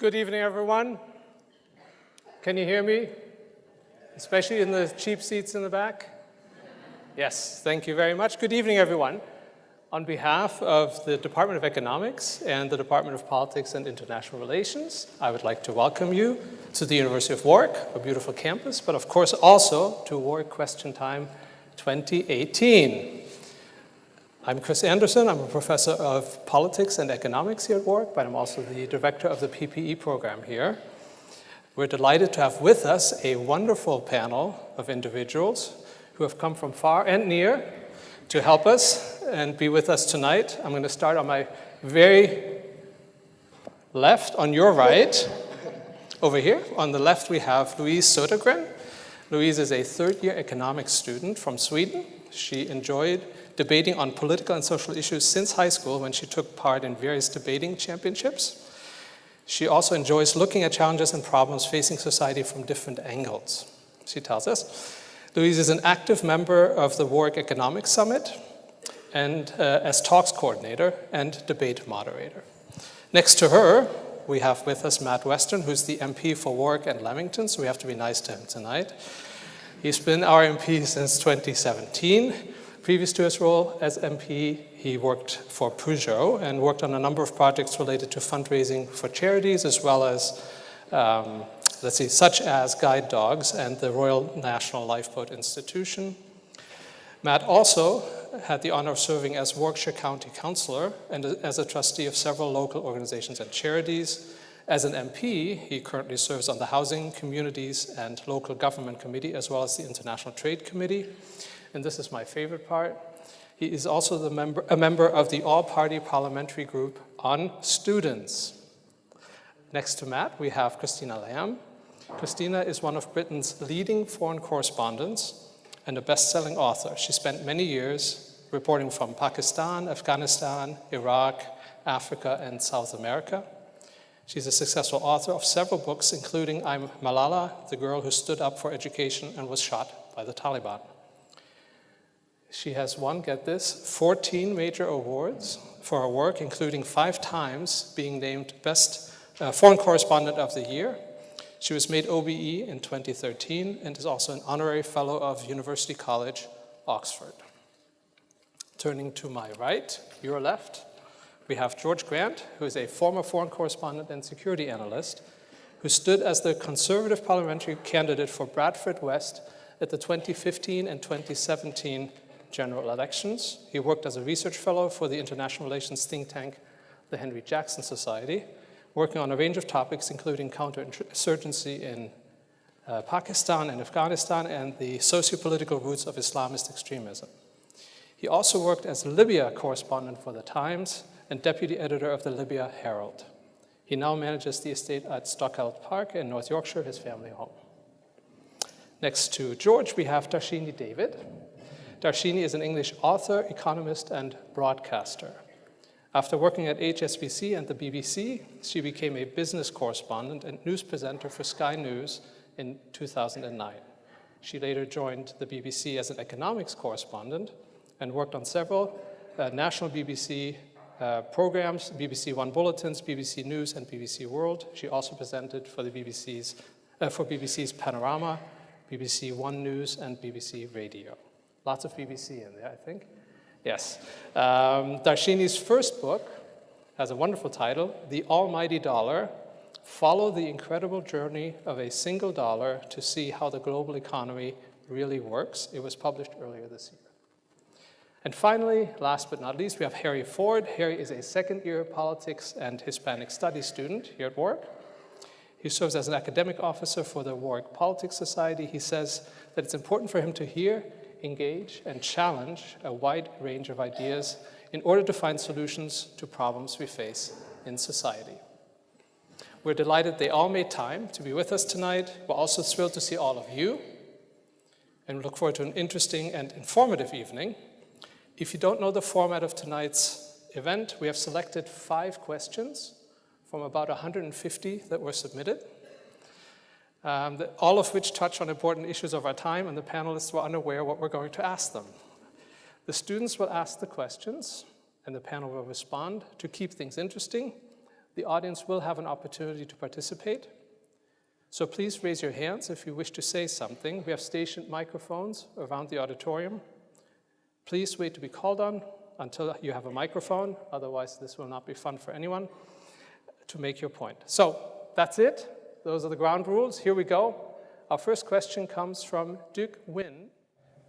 Good evening, everyone. Can you hear me? Especially in the cheap seats in the back? Yes, thank you very much. Good evening, everyone. On behalf of the Department of Economics and the Department of Politics and International Relations, I would like to welcome you to the University of Warwick, a beautiful campus, but of course also to Warwick Question Time 2018. I'm Chris Anderson. I'm a professor of politics and economics here at Warwick, but I'm also the director of the PPE program here. We're delighted to have with us a wonderful panel of individuals who have come from far and near to help us and be with us tonight. I'm going to start on my very left, on your right, over here. On the left, we have Louise Södergren. Louise is a third-year economics student from Sweden. She enjoyed debating on political and social issues since high school when she took part in various debating championships. She also enjoys looking at challenges and problems facing society from different angles. She tells us. Louise is an active member of the Warwick Economics Summit and as talks coordinator and debate moderator. Next to her, we have with us Matt Western, who's the MP for Warwick and Leamington, so we have to be nice to him tonight. He's been our MP since 2017. Previous to his role as MP, he worked for Peugeot and worked on a number of projects related to fundraising for charities, as well as, such as guide dogs and the Royal National Lifeboat Institution. Matt also had the honor of serving as Warwickshire County Councillor and as a trustee of several local organizations and charities. As an MP, he currently serves on the Housing, Communities, and Local Government Committee, as well as the International Trade Committee. And this is my favorite part. He is also a member of the all-party parliamentary group on students. Next to Matt, we have Christina Lamb. Christina is one of Britain's leading foreign correspondents and a best-selling author. She spent many years reporting from Pakistan, Afghanistan, Iraq, Africa, and South America. She's a successful author of several books, including I'm Malala, the girl who stood up for education and was shot by the Taliban. She has won, get this, 14 major awards for her work, including 5 times being named Best Foreign Correspondent of the Year. She was made OBE in 2013 and is also an honorary fellow of University College, Oxford. Turning to my right, your left, we have George Grant, who is a former foreign correspondent and security analyst, who stood as the Conservative parliamentary candidate for Bradford West at the 2015 and 2017 general elections. He worked as a research fellow for the international relations think tank, the Henry Jackson Society, working on a range of topics, including counterinsurgency in Pakistan and Afghanistan and the socio-political roots of Islamist extremism. He also worked as Libya correspondent for The Times and deputy editor of the Libya Herald. He now manages the estate at Stockeld Park in North Yorkshire, his family home. Next to George, we have Dharshini David. Dharshini is an English author, economist, and broadcaster. After working at HSBC and the BBC, she became a business correspondent and news presenter for Sky News in 2009. She later joined the BBC as an economics correspondent and worked on several national BBC programs, BBC One Bulletins, BBC News, and BBC World. She also presented for the BBC's Panorama, BBC One News, and BBC Radio. Lots of BBC in there, I think. Yes. Dharshini's first book has a wonderful title, The Almighty Dollar, Follow the Incredible Journey of a Single Dollar to See How the Global Economy Really Works. It was published earlier this year. And finally, last but not least, we have Harry Ford. Harry is a second-year politics and Hispanic studies student here at Warwick. He serves as an academic officer for the Warwick Politics Society. He says that it's important for him to hear, engage, and challenge a wide range of ideas in order to find solutions to problems we face in society. We're delighted they all made time to be with us tonight. We're also thrilled to see all of you, and we look forward to an interesting and informative evening. If you don't know the format of tonight's event, we have selected 5 questions from about 150 that were submitted. All of which touch on important issues of our time, and the panelists were unaware what we're going to ask them. The students will ask the questions, and the panel will respond. To keep things interesting, The audience will have an opportunity to participate. So please raise your hands if you wish to say something. We have stationed microphones around the auditorium. Please wait to be called on until you have a microphone. Otherwise, this will not be fun for anyone to make your point. So that's it. Those are the ground rules. Here we go. Our first question comes from Duke Wynn.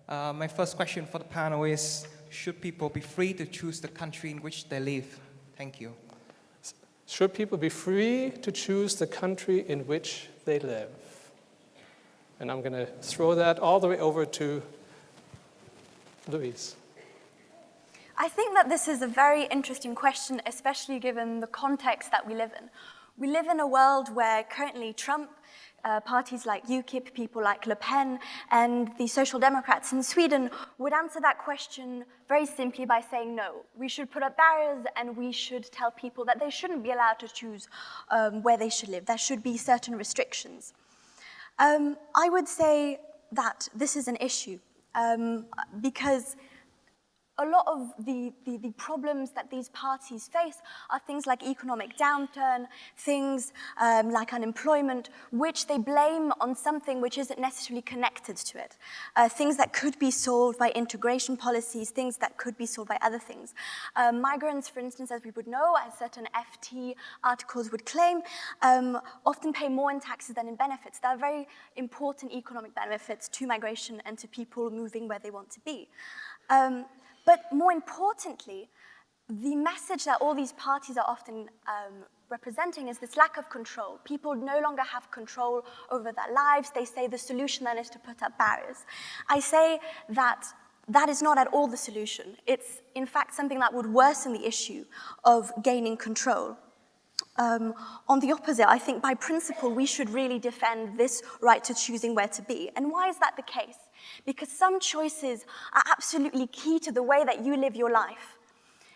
My first question for the panel is, should people be free to choose the country in which they live? Thank you. Should people be free to choose the country in which they live? And I'm going to throw that all the way over to Louise. I think that this is a very interesting question, especially given the context that we live in. We live in a world where currently Trump, parties like UKIP, people like Le Pen, and the Social Democrats in Sweden would answer that question very simply by saying no. We should put up barriers and we should tell people that they shouldn't be allowed to choose where they should live. There should be certain restrictions. I would say that this is an issue because a lot of the problems that these parties face are things like economic downturn, things like unemployment, which they blame on something which isn't necessarily connected to it. Things that could be solved by integration policies, things that could be solved by other things. Migrants, for instance, as we would know, as certain FT articles would claim, often pay more in taxes than in benefits. There are very important economic benefits to migration and to people moving where they want to be. But more importantly, the message that all these parties are often representing is this lack of control. People no longer have control over their lives. They say the solution then is to put up barriers. I say that that is not at all the solution. It's, in fact, something that would worsen the issue of gaining control. On the opposite, I think by principle, we should really defend this right to choosing where to be. And why is that the case? Because some choices are absolutely key to the way that you live your life.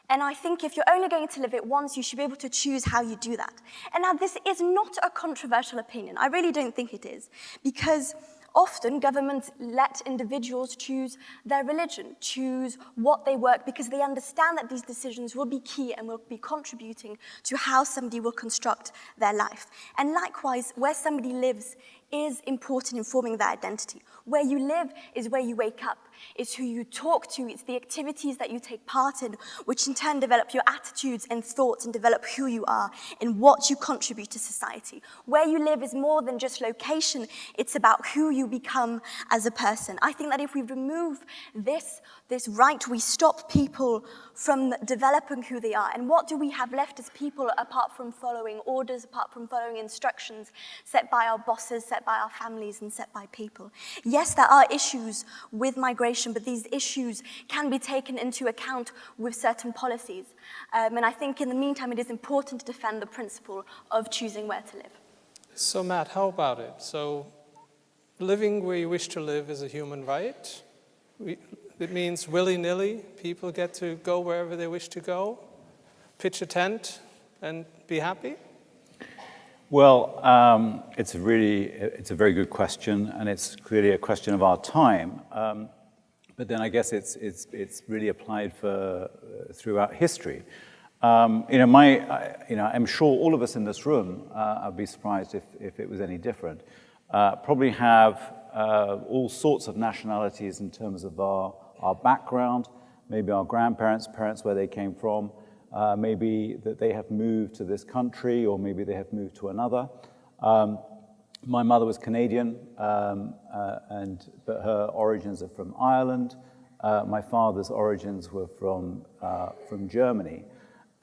And I think if you're only going to live it once, you should be able to choose how you do that. And now this is not a controversial opinion. I really don't think it is. Because often governments let individuals choose their religion, choose what they work, because they understand that these decisions will be key and will be contributing to how somebody will construct their life. And likewise, where somebody lives is important in forming their identity. Where you live is where you wake up. It's who you talk to. It's the activities that you take part in, which in turn develop your attitudes and thoughts and develop who you are and what you contribute to society. Where you live is more than just location. It's about who you become as a person. I think that if we remove this right, we stop people from developing who they are. And what do we have left as people apart from following orders, apart from following instructions set by our bosses, set by our families, and set by people? Yes, there are issues with migration, but these issues can be taken into account with certain policies. And I think in the meantime, it is important to defend the principle of choosing where to live. So Matt, how about it? So living where you wish to live is a human right. It means willy-nilly, people get to go wherever they wish to go, pitch a tent, and be happy? Well, it's a very good question, and it's clearly a question of our time. But then I guess it's really applied throughout history. I'm sure all of us in this room, I'd be surprised if it was any different, probably have all sorts of nationalities in terms of our background, maybe our grandparents, parents, where they came from, maybe that they have moved to this country, or maybe they have moved to another. My mother was Canadian, but her origins are from Ireland. My father's origins were from Germany.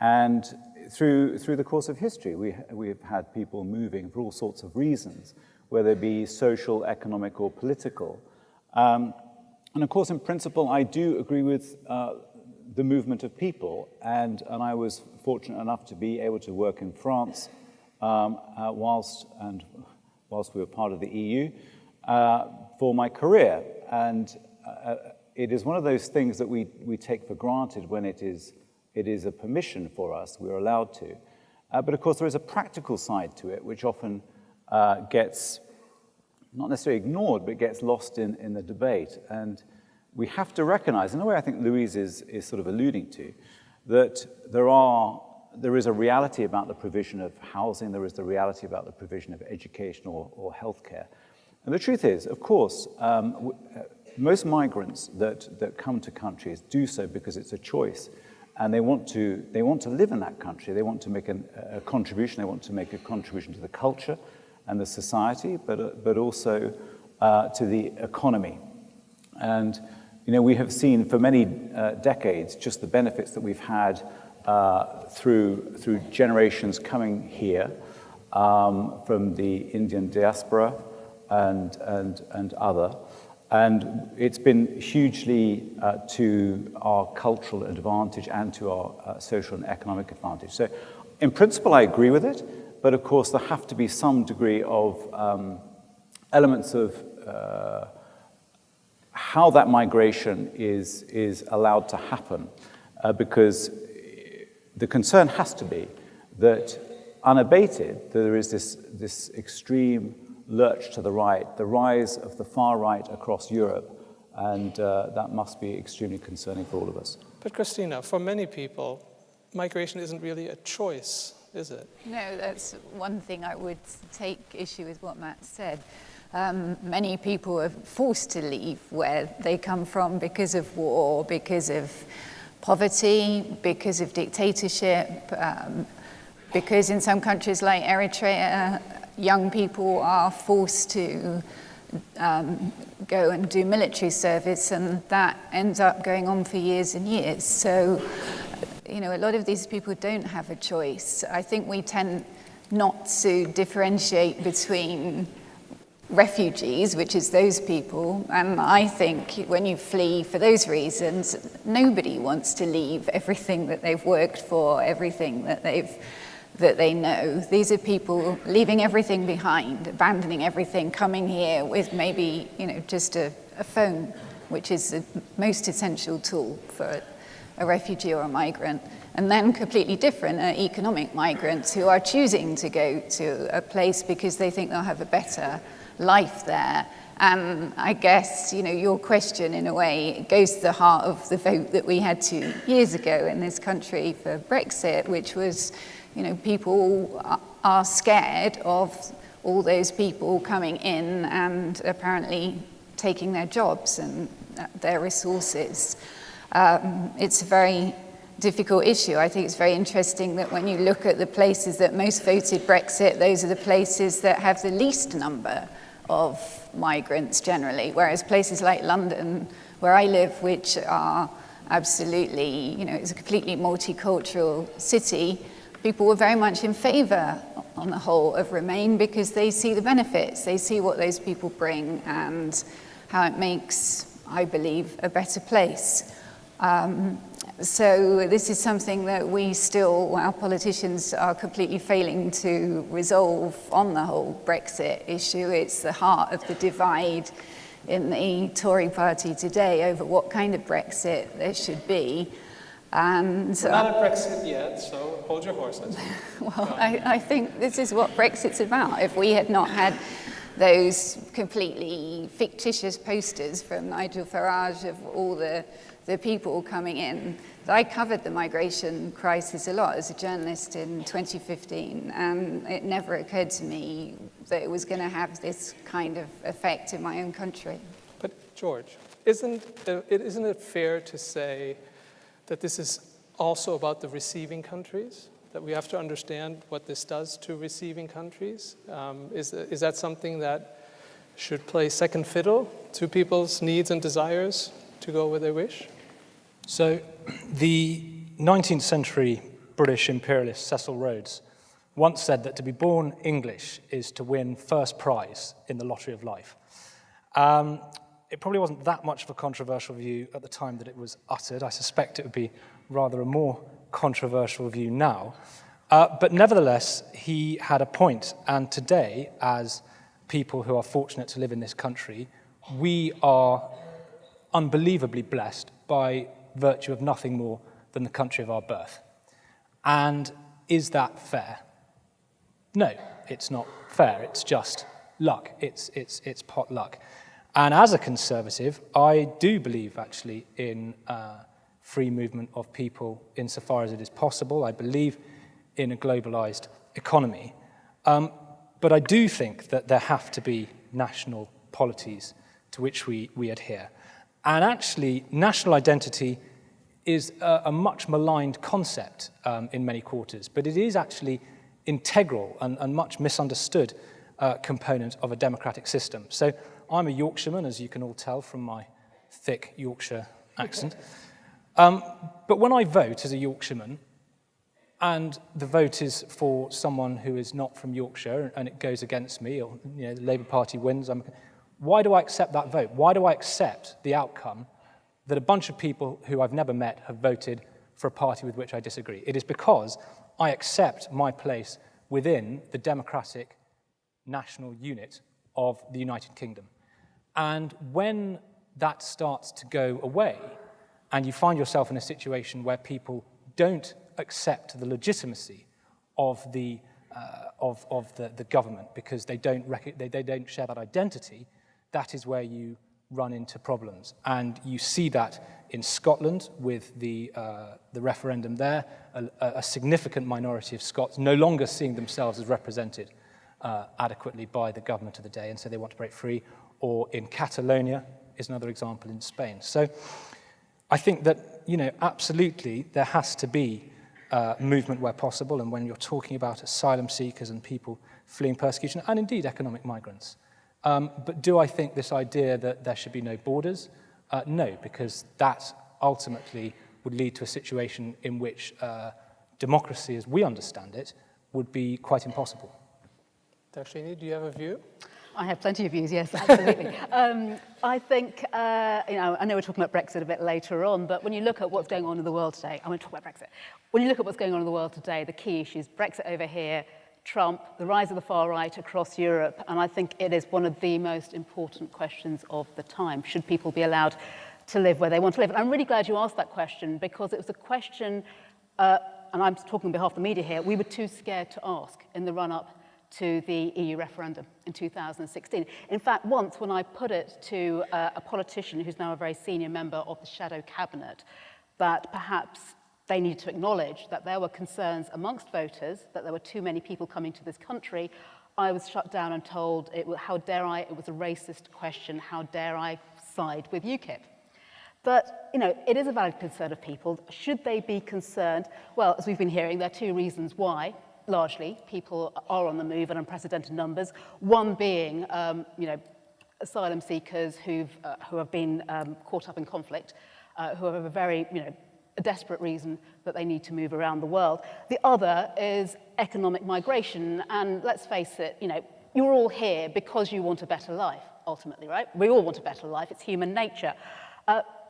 And through the course of history, we have had people moving for all sorts of reasons, whether it be social, economic, or political. And of course, in principle, I do agree with the movement of people, and I was fortunate enough to be able to work in France whilst we were part of the EU for my career. And it is one of those things that we take for granted when it is a permission for us, we're allowed to. But of course, there is a practical side to it, which often gets not necessarily ignored, but gets lost in the debate. And we have to recognize, in a way I think Louise is sort of alluding to, that there are there is a reality about the provision of housing, there is the reality about the provision of education or healthcare. And the truth is, of course, most migrants that come to countries do so because it's a choice, and they want to live in that country. They want to make a contribution. They want to make a contribution to the culture and the society, but also to the economy. And we have seen for many decades just the benefits that we've had through generations coming here from the Indian diaspora and other. And it's been hugely to our cultural advantage and to our social and economic advantage. So in principle, I agree with it, but of course there have to be some degree of elements of how that migration is allowed to happen, because the concern has to be that unabated, there is this extreme lurch to the right, the rise of the far right across Europe, and that must be extremely concerning for all of us. But Christina, for many people, migration isn't really a choice, is it? No, that's one thing I would take issue with what Matt said. Many people are forced to leave where they come from because of war, because of poverty, because of dictatorship, because in some countries like Eritrea, young people are forced to go and do military service, and that ends up going on for years and years. So, a lot of these people don't have a choice. I think we tend not to differentiate between refugees, which is those people, and I think when you flee for those reasons, nobody wants to leave everything that they've worked for, everything that they know. These are people leaving everything behind, abandoning everything, coming here with maybe, just a phone, which is the most essential tool for a refugee or a migrant. And then completely different are economic migrants who are choosing to go to a place because they think they'll have a better life there. And I guess, your question, in a way, goes to the heart of the vote that we had 2 years ago in this country for Brexit, which was, people are scared of all those people coming in and apparently taking their jobs and their resources. It's a very difficult issue. I think it's very interesting that when you look at the places that most voted Brexit, those are the places that have the least number of migrants generally, whereas places like London, where I live, which are absolutely, it's a completely multicultural city, people were very much in favour, on the whole, of Remain because they see the benefits, they see what those people bring and how it makes, I believe, a better place. So this is something that our politicians are completely failing to resolve on the whole Brexit issue. It's the heart of the divide in the Tory party today over what kind of Brexit there should be. And we're not at Brexit yet, so hold your horses. Well, I think this is what Brexit's about. If we had not had those completely fictitious posters from Nigel Farage of all the people coming in. I covered the migration crisis a lot as a journalist in 2015, and it never occurred to me that it was going to have this kind of effect in my own country. But George, isn't it fair to say that this is also about the receiving countries? That we have to understand what this does to receiving countries? Is that something that should play second fiddle to people's needs and desires to go where they wish? So the 19th century British imperialist Cecil Rhodes once said that to be born English is to win first prize in the lottery of life. It probably wasn't that much of a controversial view at the time that it was uttered. I suspect it would be rather a more controversial view now. But nevertheless, he had a point. And today, as people who are fortunate to live in this country, we are unbelievably blessed by virtue of nothing more than the country of our birth. And is that fair? No, it's not fair. It's just luck. It's pot luck. And as a conservative, I do believe actually in free movement of people insofar as it is possible. I believe in a globalized economy. But I do think that there have to be national polities to which we adhere. And actually, national identity is a much maligned concept in many quarters, but it is actually integral and much misunderstood component of a democratic system. So I'm a Yorkshireman, as you can all tell from my thick Yorkshire accent. But when I vote as a Yorkshireman, and the vote is for someone who is not from Yorkshire, and it goes against me, or the Labour Party wins, why do I accept that vote? Why do I accept the outcome that a bunch of people who I've never met have voted for a party with which I disagree? It is because I accept my place within the democratic national unit of the United Kingdom. And when that starts to go away, and you find yourself in a situation where people don't accept the legitimacy of the government because they don't share that identity, that is where you run into problems. And you see that in Scotland with the referendum there, a significant minority of Scots no longer seeing themselves as represented adequately by the government of the day, and so they want to break free. Or in Catalonia is another example in Spain. So I think that, absolutely there has to be movement where possible, and when you're talking about asylum seekers and people fleeing persecution, and indeed economic migrants. But do I think this idea that there should be no borders? No, because that ultimately would lead to a situation in which democracy, as we understand it, would be quite impossible. Dharshini, do you have a view? I have plenty of views, yes, absolutely. I think, I know we're talking about Brexit a bit later on, but when you look at what's going on in the world today, I want to talk about Brexit. When you look at what's going on in the world today, the key issues, Brexit over here, Trump, the rise of the far right across Europe, and I think it is one of the most important questions of the time. Should people be allowed to live where they want to live? And I'm really glad you asked that question, because it was a question, and I'm talking on behalf of the media here, we were too scared to ask in the run-up to the EU referendum in 2016. In fact, once when I put it to a politician who's now a very senior member of the shadow cabinet, that perhaps they needed to acknowledge that there were concerns amongst voters, that there were too many people coming to this country, I was shut down and told, it was a racist question, how dare I side with UKIP? But, it is a valid concern of people. Should they be concerned? Well, as we've been hearing, there are two reasons why. Largely, people are on the move in unprecedented numbers. One being, asylum seekers who have been caught up in conflict, who have a very, a desperate reason that they need to move around the world. The other is economic migration, and let's face it, you're all here because you want a better life, ultimately, right? We all want a better life. It's human nature.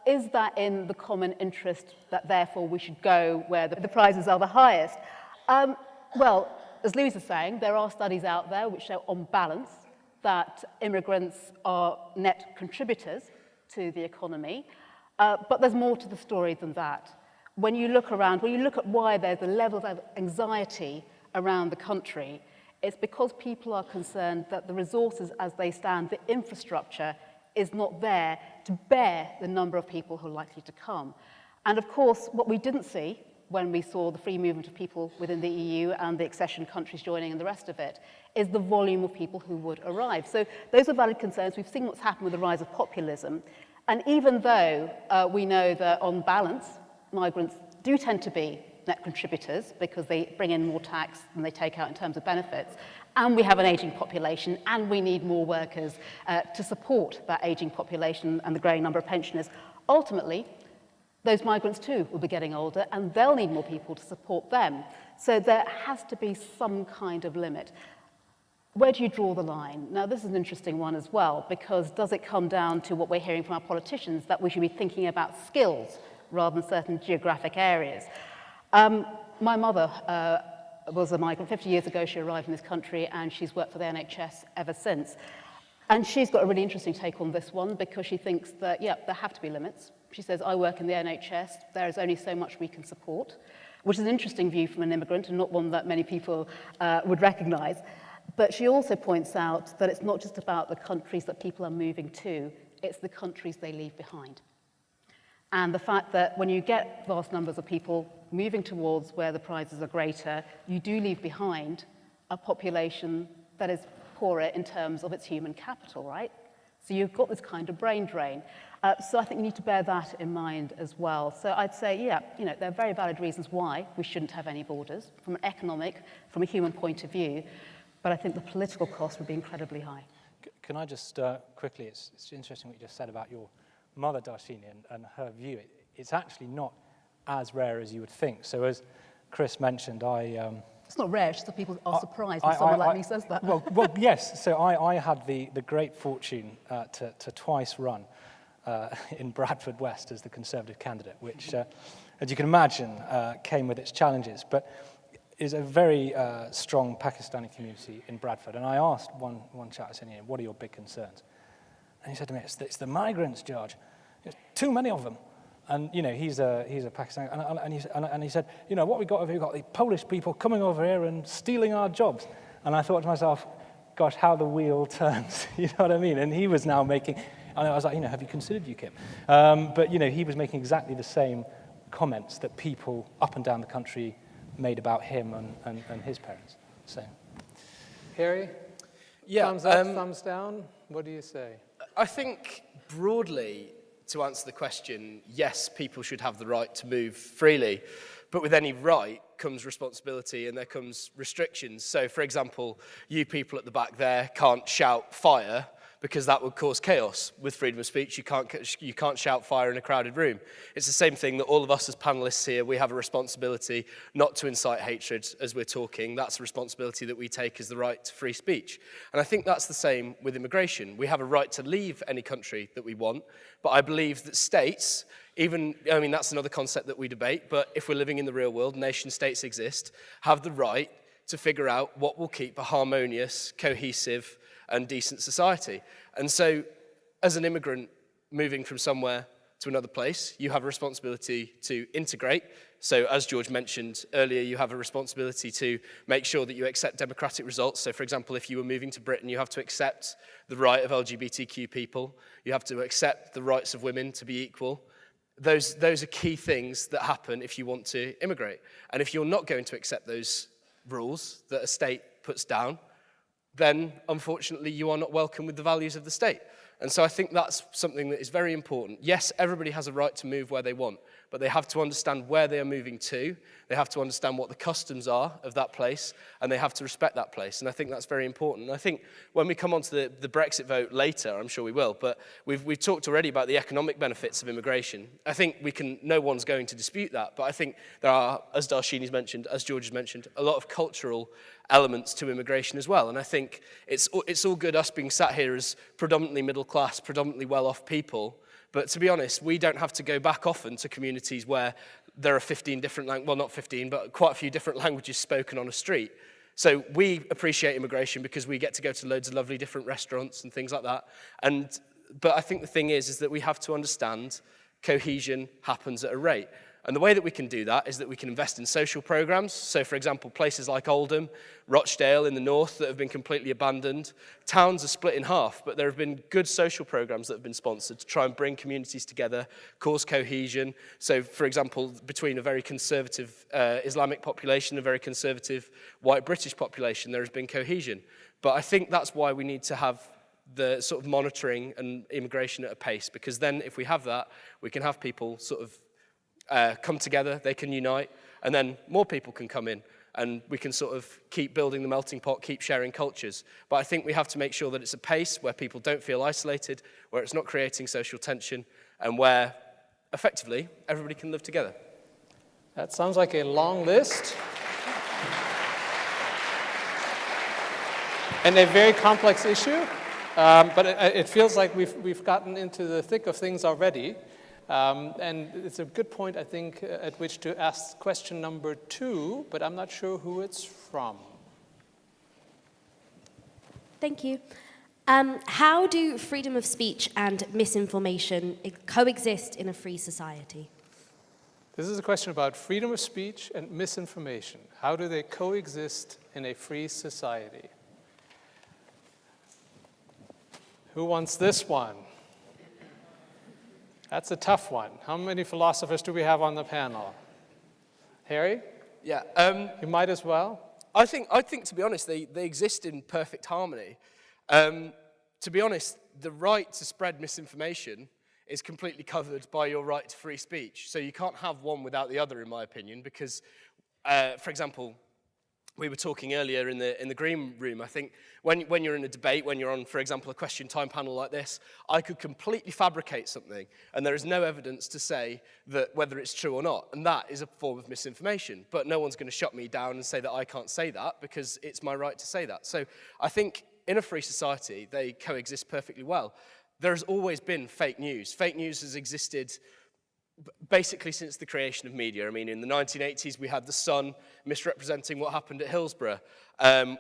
Is that in the common interest that therefore we should go where the prizes are the highest? Well, as Louise is saying, there are studies out there which show on balance that immigrants are net contributors to the economy, but there's more to the story than that. When you look around, when you look at why there's a level of anxiety around the country, it's because people are concerned that the resources as they stand, the infrastructure, is not there to bear the number of people who are likely to come. And of course, what we didn't see when we saw the free movement of people within the EU and the accession countries joining and the rest of it, is the volume of people who would arrive. So those are valid concerns. We've seen what's happened with the rise of populism. And even though we know that on balance, migrants do tend to be net contributors because they bring in more tax than they take out in terms of benefits, and we have an aging population, and we need more workers to support that aging population and the growing number of pensioners, ultimately, those migrants too will be getting older, and they'll need more people to support them. So there has to be some kind of limit. Where do you draw the line? Now, this is an interesting one as well, because does it come down to what we're hearing from our politicians, that we should be thinking about skills rather than certain geographic areas? My mother was a migrant. 50 years ago, she arrived in this country, and she's worked for the NHS ever since. And she's got a really interesting take on this one, because she thinks that, yeah, there have to be limits. She says, I work in the NHS, there is only so much we can support, which is an interesting view from an immigrant and not one that many people would recognise. But she also points out that it's not just about the countries that people are moving to, it's the countries they leave behind. And the fact that when you get vast numbers of people moving towards where the prizes are greater, you do leave behind a population that is poorer in terms of its human capital, right? So you've got this kind of brain drain. So I think you need to bear that in mind as well. So I'd say, yeah, there are very valid reasons why we shouldn't have any borders from an economic, from a human point of view, but I think the political cost would be incredibly high. Can I just quickly, it's interesting what you just said about your mother, Dharshini, and her view. It's actually not as rare as you would think. So as Chris mentioned, It's not rare, it's just that people are surprised when someone like me says that. Well, yes. So I had the great fortune to twice run in Bradford West as the Conservative candidate, which, as you can imagine, came with its challenges, but is a very strong Pakistani community in Bradford. And I asked one chap, I said, what are your big concerns? And he said to me, it's the migrants, George. There's too many of them. And, he's a Pakistani, and he said, what we got over here, we've got the Polish people coming over here and stealing our jobs. And I thought to myself, gosh, how the wheel turns, you know what I mean? And he was now making, and I was like, have you considered UKIP? But, he was making exactly the same comments that people up and down the country made about him and his parents. So, Harry? Yeah, thumbs up, thumbs down? What do you say? I think broadly, to answer the question, yes, people should have the right to move freely, but with any right comes responsibility and there comes restrictions. So, for example, you people at the back there can't shout fire because that would cause chaos. With freedom of speech, you can't shout fire in a crowded room. It's the same thing that all of us as panelists here, we have a responsibility not to incite hatred as we're talking. That's a responsibility that we take as the right to free speech. And I think that's the same with immigration. We have a right to leave any country that we want, but I believe that states, that's another concept that we debate, but if we're living in the real world, nation states exist, have the right to figure out what will keep a harmonious, cohesive, and decent society. And so, as an immigrant moving from somewhere to another place, you have a responsibility to integrate. So, as George mentioned earlier, you have a responsibility to make sure that you accept democratic results. So, for example, if you were moving to Britain, you have to accept the right of LGBTQ people. You have to accept the rights of women to be equal. Those are key things that happen if you want to immigrate. And if you're not going to accept those rules that a state puts down, then unfortunately you are not welcome with the values of the state. And so I think that's something that is very important. Yes, everybody has a right to move where they want, but they have to understand where they are moving to. They have to understand what the customs are of that place, and they have to respect that place. And I think that's very important. And I think when we come on to the Brexit vote later, I'm sure we will, but we've talked already about the economic benefits of immigration. I think no one's going to dispute that, but I think there are, as Dharshini's mentioned, as George has mentioned, a lot of cultural elements to immigration as well. And I think it's all good us being sat here as predominantly middle class, predominantly well-off people, but to be honest, we don't have to go back often to communities where there are 15 different, well, not 15, but quite a few different languages spoken on a street. So we appreciate immigration because we get to go to loads of lovely different restaurants and things like that. But I think the thing is that we have to understand cohesion happens at a rate. And the way that we can do that is that we can invest in social programs. So, for example, places like Oldham, Rochdale in the north that have been completely abandoned. Towns are split in half, but there have been good social programs that have been sponsored to try and bring communities together, cause cohesion. So, for example, between a very conservative Islamic population and a very conservative white British population, there has been cohesion. But I think that's why we need to have the sort of monitoring and immigration at a pace, because then if we have that, we can have people sort of come together, they can unite, and then more people can come in, and we can sort of keep building the melting pot, keep sharing cultures. But I think we have to make sure that it's a pace where people don't feel isolated, where it's not creating social tension, and where, effectively, everybody can live together. That sounds like a long list. And a very complex issue, but it feels like we've gotten into the thick of things already. And it's a good point, I think, at which to ask question number 2, but I'm not sure who it's from. Thank you. How do freedom of speech and misinformation coexist in a free society? This is a question about freedom of speech and misinformation. How do they coexist in a free society? Who wants this one? That's a tough one. How many philosophers do we have on the panel? Harry? Yeah. You might as well. I think, to be honest, they exist in perfect harmony. To be honest, the right to spread misinformation is completely covered by your right to free speech. So you can't have one without the other, in my opinion, because, for example, we were talking earlier in the green room. I think when you're in a debate, when you're on, for example, a question time panel like this, I could completely fabricate something, and there is no evidence to say that whether it's true or not, and that is a form of misinformation. But no one's going to shut me down and say that I can't say that because it's my right to say that. So I think in a free society, they coexist perfectly well. There has always been fake news. Fake news has existed basically since the creation of media. I mean, in the 1980s, we had The Sun misrepresenting what happened at Hillsborough.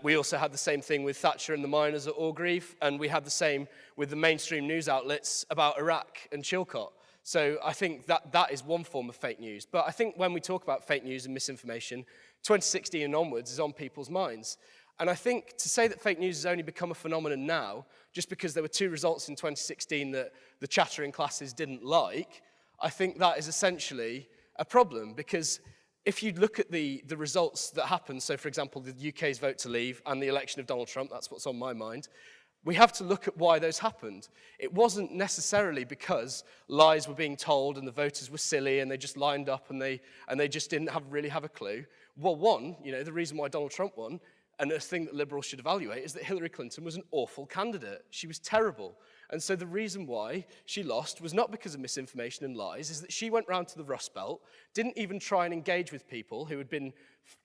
We also had the same thing with Thatcher and the miners at Orgreave, and we had the same with the mainstream news outlets about Iraq and Chilcot. So I think that is one form of fake news. But I think when we talk about fake news and misinformation, 2016 and onwards is on people's minds. And I think to say that fake news has only become a phenomenon now, just because there were 2 results in 2016 that the chattering classes didn't like, I think that is essentially a problem, because if you look at the results that happened, so for example, the UK's vote to leave and the election of Donald Trump, that's what's on my mind, we have to look at why those happened. It wasn't necessarily because lies were being told and the voters were silly and they just lined up and they just didn't really have a clue. Well, one, the reason why Donald Trump won, and a thing that liberals should evaluate, is that Hillary Clinton was an awful candidate. She was terrible. And so the reason why she lost was not because of misinformation and lies, is that she went round to the Rust Belt, didn't even try and engage with people who had been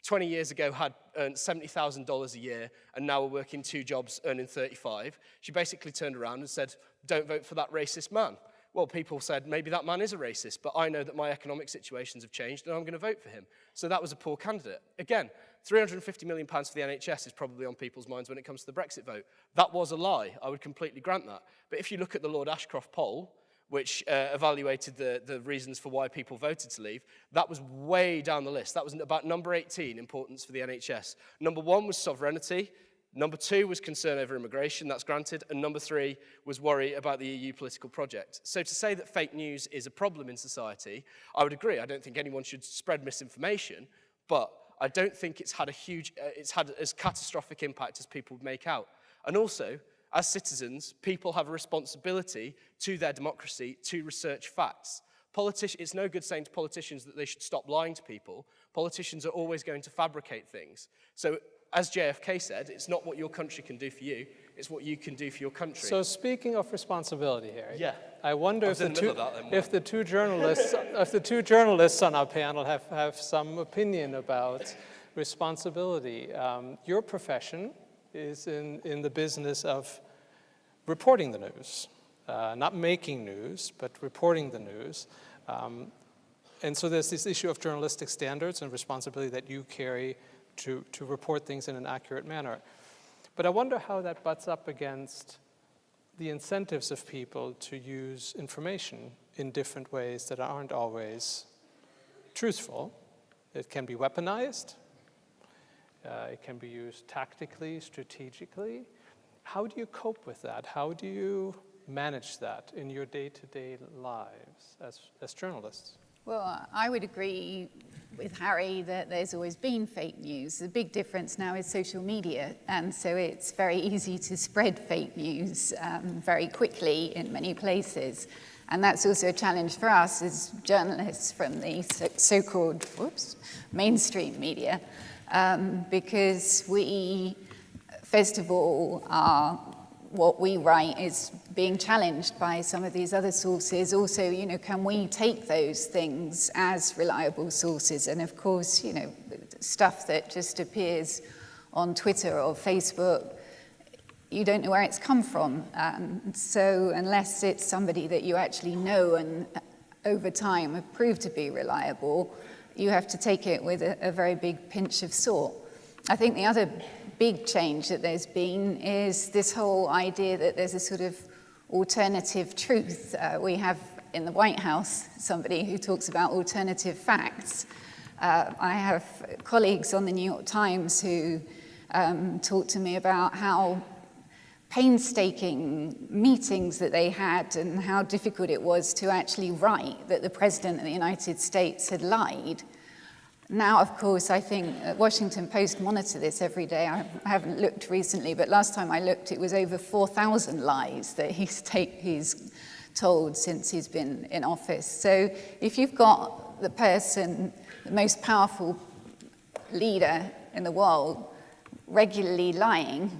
20 years ago had earned $70,000 a year and now were working 2 jobs earning 35. She basically turned around and said, don't vote for that racist man. Well, people said, maybe that man is a racist, but I know that my economic situations have changed and I'm going to vote for him. So that was a poor candidate. Again, £350 million for the NHS is probably on people's minds when it comes to the Brexit vote. That was a lie. I would completely grant that. But if you look at the Lord Ashcroft poll, which evaluated the reasons for why people voted to leave, that was way down the list. That was about number 18, importance for the NHS. Number 1 was sovereignty. Number 2 was concern over immigration, that's granted. And number 3 was worry about the EU political project. So to say that fake news is a problem in society, I would agree. I don't think anyone should spread misinformation, but I don't think it's had as catastrophic impact as people would make out. And also, as citizens, people have a responsibility to their democracy to research facts. It's no good saying to politicians that they should stop lying to people. Politicians are always going to fabricate things. So, as JFK said, it's not what your country can do for you, it's what you can do for your country. So speaking of responsibility, Harry, yeah. I wonder if the two journalists on our panel have some opinion about responsibility. Your profession is in the business of reporting the news, not making news, but reporting the news. And so there's this issue of journalistic standards and responsibility that you carry to report things in an accurate manner. But I wonder how that butts up against the incentives of people to use information in different ways that aren't always truthful. It can be weaponized. It can be used tactically, strategically. How do you cope with that? How do you manage that in your day-to-day lives as journalists? Well, I would agree with Harry that there's always been fake news. The big difference now is social media, and so it's very easy to spread fake news very quickly in many places. And that's also a challenge for us as journalists from the so-called mainstream media, because we, first of all, what we write is being challenged by some of these other sources. Also, can we take those things as reliable sources? And of course, stuff that just appears on Twitter or Facebook, you don't know where it's come from. So unless it's somebody that you actually know and over time have proved to be reliable, you have to take it with a very big pinch of salt. I think the other big change that there's been is this whole idea that there's a sort of alternative truth. We have in the White House somebody who talks about alternative facts. I have colleagues on the New York Times who talk to me about how painstaking meetings that they had and how difficult it was to actually write that the President of the United States had lied. Now, of course, I think Washington Post monitor this every day. I haven't looked recently, but last time I looked, it was over 4,000 lies that he's told since he's been in office. So if you've got the person, the most powerful leader in the world, regularly lying,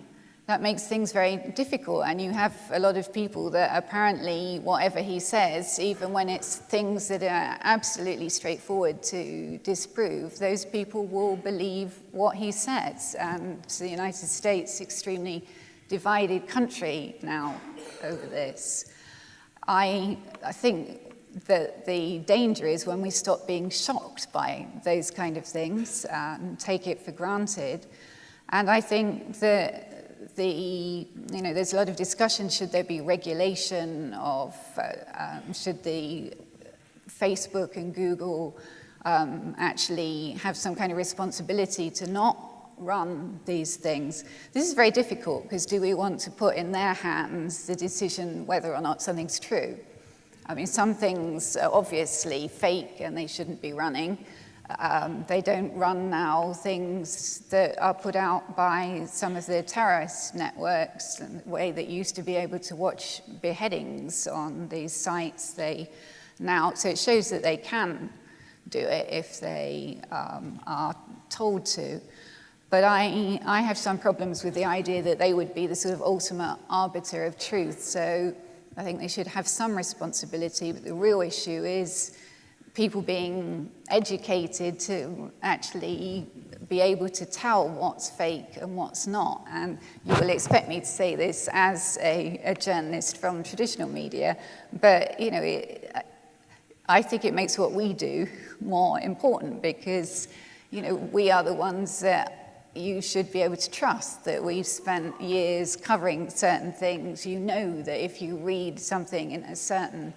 that makes things very difficult. And you have a lot of people that apparently whatever he says, even when it's things that are absolutely straightforward to disprove, those people will believe what he says. So the United States, extremely divided country now over this. I think that the danger is when we stop being shocked by those kind of things and take it for granted. And I think that there's a lot of discussion, should there be regulation of, should the Facebook and Google actually have some kind of responsibility to not run these things. This is very difficult because do we want to put in their hands the decision whether or not something's true? I mean, some things are obviously fake and they shouldn't be running. They don't run now things that are put out by some of the terrorist networks, the way that used to be able to watch beheadings on these sites. So it shows that they can do it if they are told to. But I have some problems with the idea that they would be the sort of ultimate arbiter of truth. So I think they should have some responsibility, but the real issue is people being educated to actually be able to tell what's fake and what's not. And you will expect me to say this as a journalist from traditional media, but I think it makes what we do more important because we are the ones that you should be able to trust, that we've spent years covering certain things. You know that if you read something in a certain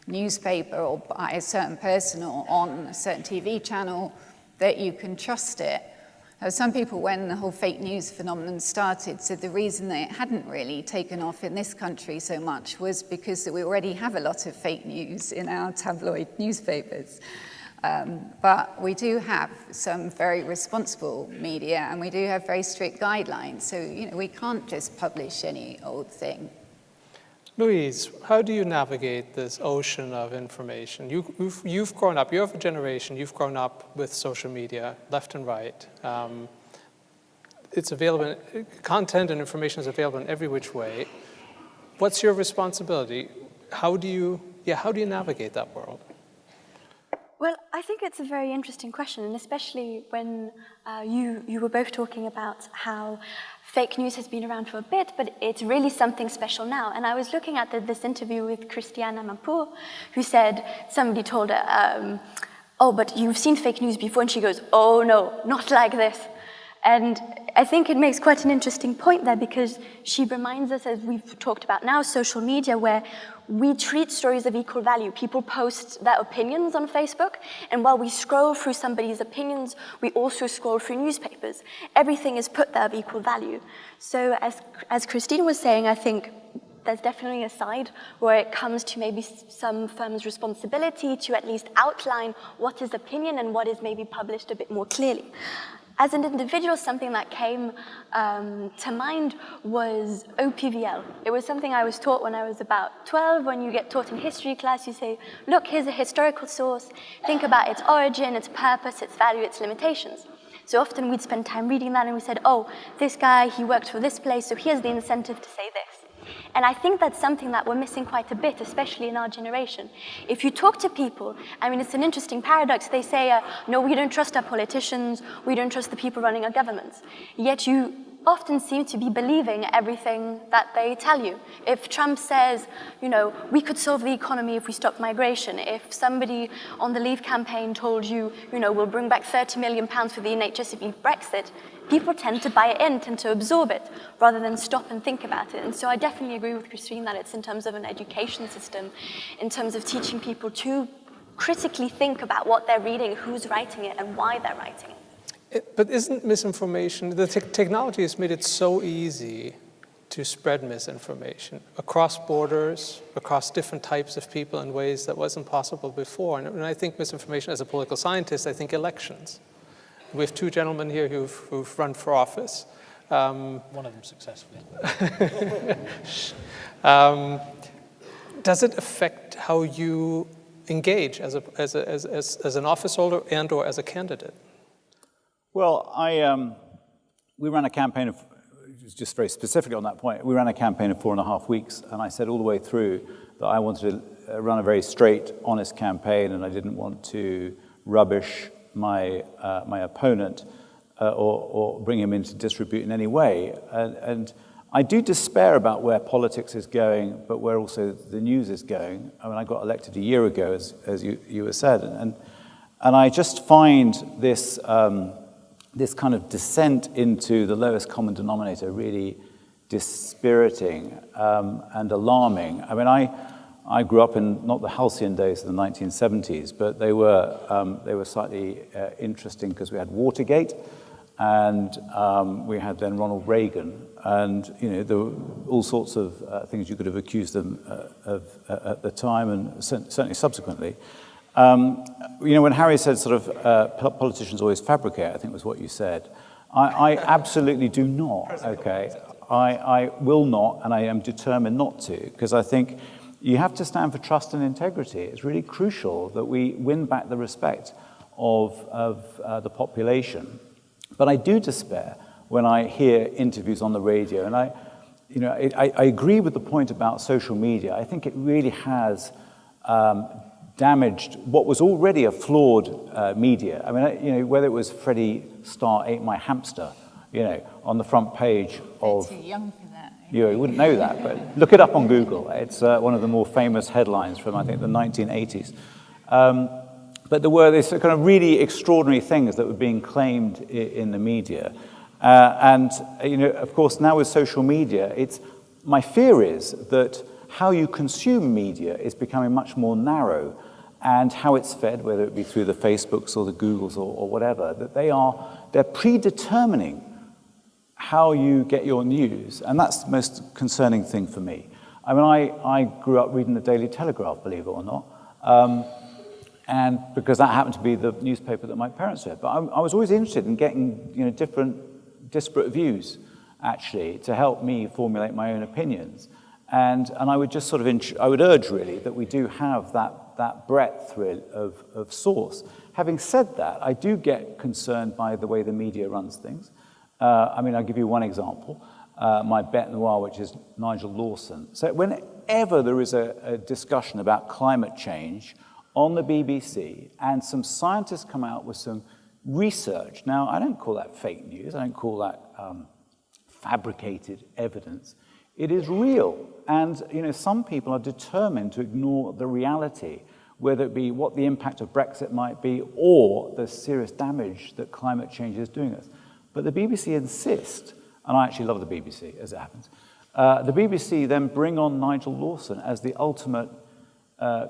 newspaper or by a certain person or on a certain TV channel, that you can trust it. Some people, when the whole fake news phenomenon started, said the reason that it hadn't really taken off in this country so much was because we already have a lot of fake news in our tabloid newspapers. But we do have some very responsible media and we do have very strict guidelines. So, we can't just publish any old thing. Louise, how do you navigate this ocean of information? You've grown up, you're of a generation, you've grown up with social media, left and right. It's available, content and information is available in every which way. What's your responsibility? How do you navigate that world? Well, I think it's a very interesting question, and especially when you were both talking about how fake news has been around for a bit, but it's really something special now. And I was looking at this interview with Christina Lamb, who said, somebody told her, oh, but you've seen fake news before, and she goes, oh no, not like this. And I think it makes quite an interesting point there because she reminds us, as we've talked about now, social media, where we treat stories of equal value. People post their opinions on Facebook, and while we scroll through somebody's opinions, we also scroll through newspapers. Everything is put there of equal value. So as Christine was saying, I think there's definitely a side where it comes to maybe some firms' responsibility to at least outline what is opinion and what is maybe published a bit more clearly. As an individual, something that came to mind was OPVL. It was something I was taught when I was about 12. When you get taught in history class, you say, look, here's a historical source. Think about its origin, its purpose, its value, its limitations. So often we'd spend time reading that and we said, oh, this guy, he worked for this place, so here's the incentive to say this. And I think that's something that we're missing quite a bit, especially in our generation. If you talk to people, I mean, it's an interesting paradox. They say, no, we don't trust our politicians, we don't trust the people running our governments. Yet you often seem to be believing everything that they tell you. If Trump says, we could solve the economy if we stopped migration, if somebody on the Leave campaign told you, we'll bring back £30 million for the NHS if you Brexit, people tend to buy it in, tend to absorb it, rather than stop and think about it. And so I definitely agree with Christine that it's in terms of an education system, in terms of teaching people to critically think about what they're reading, who's writing it, and why they're writing it. But isn't misinformation, the technology has made it so easy to spread misinformation across borders, across different types of people in ways that wasn't possible before. And when I think misinformation as a political scientist, I think elections. We have two gentlemen here who've run for office. One of them successfully. Does it affect how you engage as an office holder and or as a candidate? Well, we ran a campaign of, just very specifically on that point, we ran a campaign of 4.5 weeks, and I said all the way through that I wanted to run a very straight, honest campaign, and I didn't want to rubbish my opponent or bring him into disrepute in any way. And I do despair about where politics is going, but where also the news is going. I mean, I got elected a year ago, as you said, and I just find this this kind of descent into the lowest common denominator really dispiriting and alarming. I mean, I grew up in not the halcyon days of the 1970s, but they were slightly interesting because we had Watergate, and we had then Ronald Reagan, and there were all sorts of things you could have accused them of at the time, and certainly subsequently. When Harry said sort of politicians always fabricate, I think was what you said. I absolutely do not. Okay, I will not, and I am determined not to, because I think you have to stand for trust and integrity. It's really crucial that we win back the respect of the population. But I do despair when I hear interviews on the radio, and I agree with the point about social media. I think it really has damaged what was already a flawed media. I mean, whether it was Freddie Starr ate my hamster, on the front page of. You're too young for that. You wouldn't know that, but look it up on Google. It's one of the more famous headlines from, I think, the 1980s. But there were these kind of really extraordinary things that were being claimed in the media. And of course, now with social media, my fear is that how you consume media is becoming much more narrow, and how it's fed, whether it be through the Facebooks or the Googles or whatever, that they're predetermining how you get your news, and that's the most concerning thing for me. I mean, I grew up reading the Daily Telegraph, believe it or not, and because that happened to be the newspaper that my parents read. But I was always interested in getting different disparate views, actually, to help me formulate my own opinions. And I would just sort of I would urge really that we do have that breadth of source. Having said that, I do get concerned by the way the media runs things. I mean, I'll give you one example. My bête noire, which is Nigel Lawson. So whenever there is a discussion about climate change on the BBC, and some scientists come out with some research. Now, I don't call that fake news. I don't call that fabricated evidence. It is real. And some people are determined to ignore the reality, whether it be what the impact of Brexit might be or the serious damage that climate change is doing us. But the BBC insist, and I actually love the BBC, as it happens. The BBC then bring on Nigel Lawson as the ultimate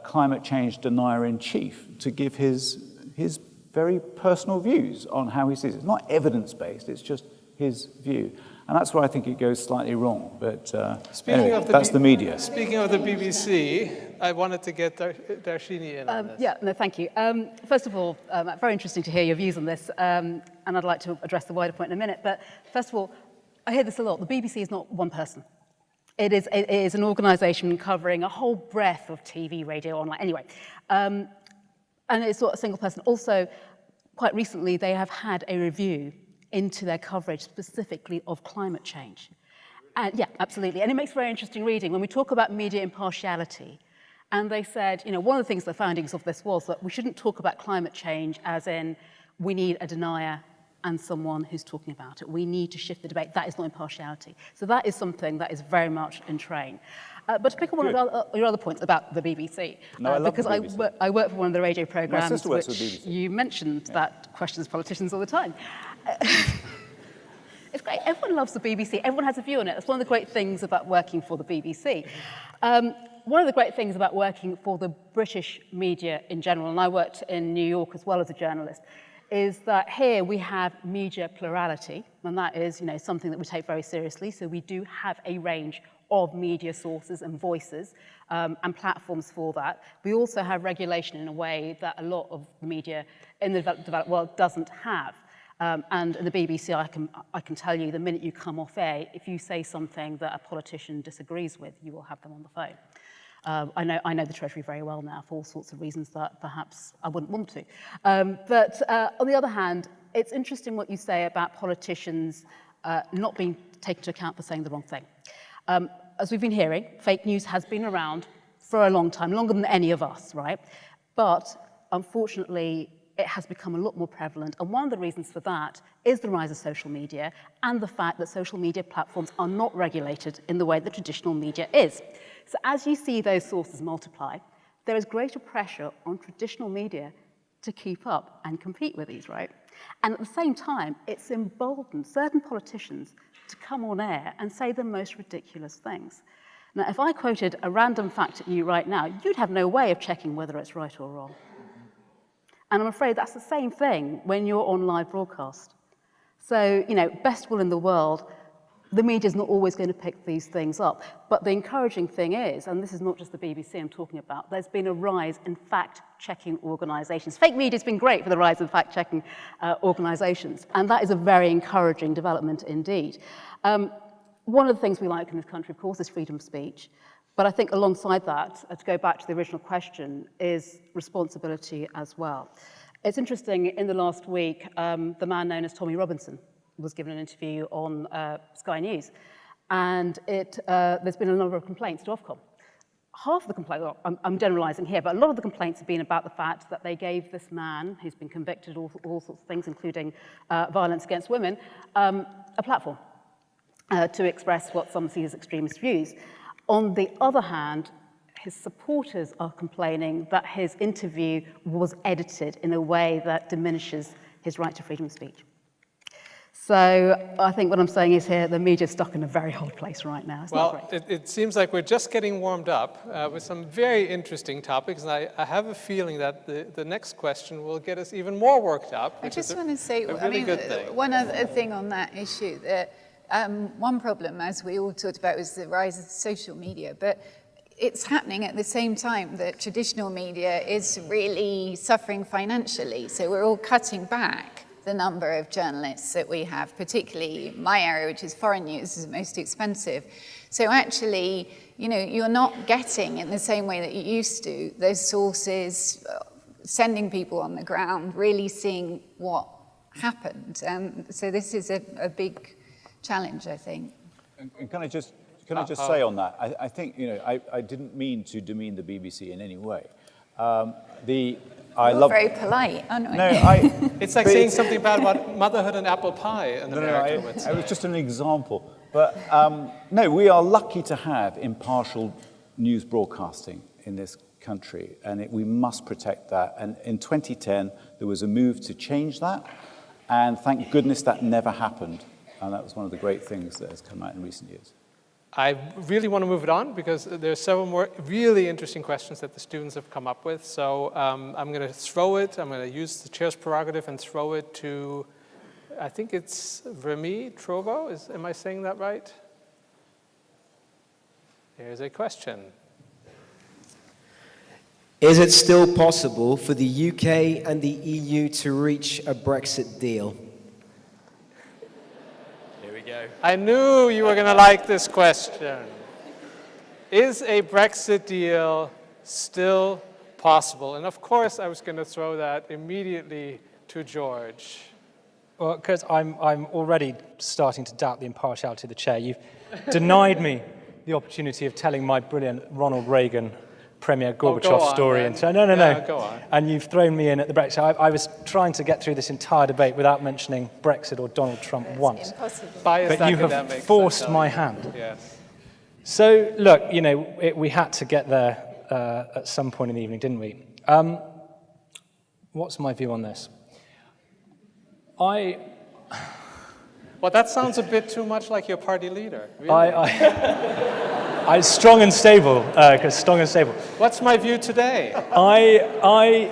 climate change denier-in-chief to give his very personal views on how he sees it. It's not evidence-based, it's just his view. And that's where I think it goes slightly wrong. But anyway, that's the media. Speaking of the BBC, I wanted to get Dharshini in on this. Yeah, no, thank you. First of all, very interesting to hear your views on this, and I'd like to address the wider point in a minute. But first of all, I hear this a lot. The BBC is not one person. It is an organisation covering a whole breadth of TV, radio, online. Anyway, and it's not a single person. Also, quite recently, they have had a review into their coverage specifically of climate change. And yeah, absolutely. And it makes very interesting reading. When we talk about media impartiality, and they said, one of the things, the findings of this was that we shouldn't talk about climate change as in we need a denier and someone who's talking about it. We need to shift the debate. That is not impartiality. So that is something that is very much in train. But to pick up on your other points about the BBC, no, I love because the BBC. I work for one of the radio programmes My sister works which for the BBC. You mentioned that questions politicians all the time. It's great. Everyone loves the BBC. Everyone has a view on it. That's one of the great things about working for the BBC. One of the great things about working for the British media in general, and I worked in New York as well as a journalist, is that here we have media plurality, and that is, something that we take very seriously. So we do have a range of media sources and voices and platforms for that. We also have regulation in a way that a lot of the media in the developed world doesn't have. And in the BBC, I can tell you, the minute you come off air, if you say something that a politician disagrees with, you will have them on the phone. I know the Treasury very well now for all sorts of reasons that perhaps I wouldn't want to. But on the other hand, it's interesting what you say about politicians not being taken into account for saying the wrong thing. As we've been hearing, fake news has been around for a long time, longer than any of us, right? But unfortunately, it has become a lot more prevalent. And one of the reasons for that is the rise of social media and the fact that social media platforms are not regulated in the way that traditional media is. So as you see those sources multiply, there is greater pressure on traditional media to keep up and compete with these, right? And at the same time, it's emboldened certain politicians to come on air and say the most ridiculous things. Now, if I quoted a random fact at you right now, you'd have no way of checking whether it's right or wrong. And I'm afraid that's the same thing when you're on live broadcast. So, best will in the world, the media's not always going to pick these things up. But the encouraging thing is, and this is not just the BBC I'm talking about, there's been a rise in fact-checking organisations. Fake media's been great for the rise of fact-checking organisations, and that is a very encouraging development indeed. One of the things we like in this country, of course, is freedom of speech. But I think alongside that, to go back to the original question, is responsibility as well. It's interesting, in the last week, the man known as Tommy Robinson was given an interview on Sky News, and there's been a number of complaints to Ofcom. Half of the complaints, well, I'm generalising here, but a lot of the complaints have been about the fact that they gave this man, who's been convicted of all sorts of things, including violence against women, a platform to express what some see as extremist views. On the other hand, his supporters are complaining that his interview was edited in a way that diminishes his right to freedom of speech. So I think what I'm saying is here, the media's stuck in a very hard place right now. It's not great. It seems like we're just getting warmed up with some very interesting topics, and I have a feeling that the next question will get us even more worked up. I just want to say, good thing. one other thing on that issue, that one problem, as we all talked about, was the rise of social media, but it's happening at the same time that traditional media is really suffering financially. So we're all cutting back the number of journalists that we have, particularly my area, which is foreign news, is the most expensive. So actually, you're not getting in the same way that you used to, those sources, sending people on the ground, really seeing what happened. So this is a big challenge, I think. And can I just say on that? I think I didn't mean to demean the BBC in any way. You're very polite, aren't we? No, it's like saying something bad about motherhood and apple pie. It was just an example. But no, we are lucky to have impartial news broadcasting in this country, and we must protect that. And in 2010, there was a move to change that, and thank goodness that never happened. And that was one of the great things that has come out in recent years. I really want to move it on because there are several more really interesting questions that the students have come up with. So I'm going to throw it. I'm going to use the chair's prerogative and throw it to, I think it's Remy Trovo. Am I saying that right? Here's a question. Is it still possible for the UK and the EU to reach a Brexit deal? I knew you were going to like this question. Is a Brexit deal still possible? And of course, I was going to throw that immediately to George. Well, because I'm already starting to doubt the impartiality of the chair. You've denied me the opportunity of telling my brilliant Ronald Reagan Premier Gorbachev story. Then. And so, no. Go on. And you've thrown me in at the Brexit. I was trying to get through this entire debate without mentioning Brexit or Donald Trump once. Impossible. But you have forced my hand. Yes. So, look, we had to get there at some point in the evening, didn't we? What's my view on this? Well, that sounds a bit too much like your party leader. Really? I'm strong and stable, strong and stable. What's my view today? I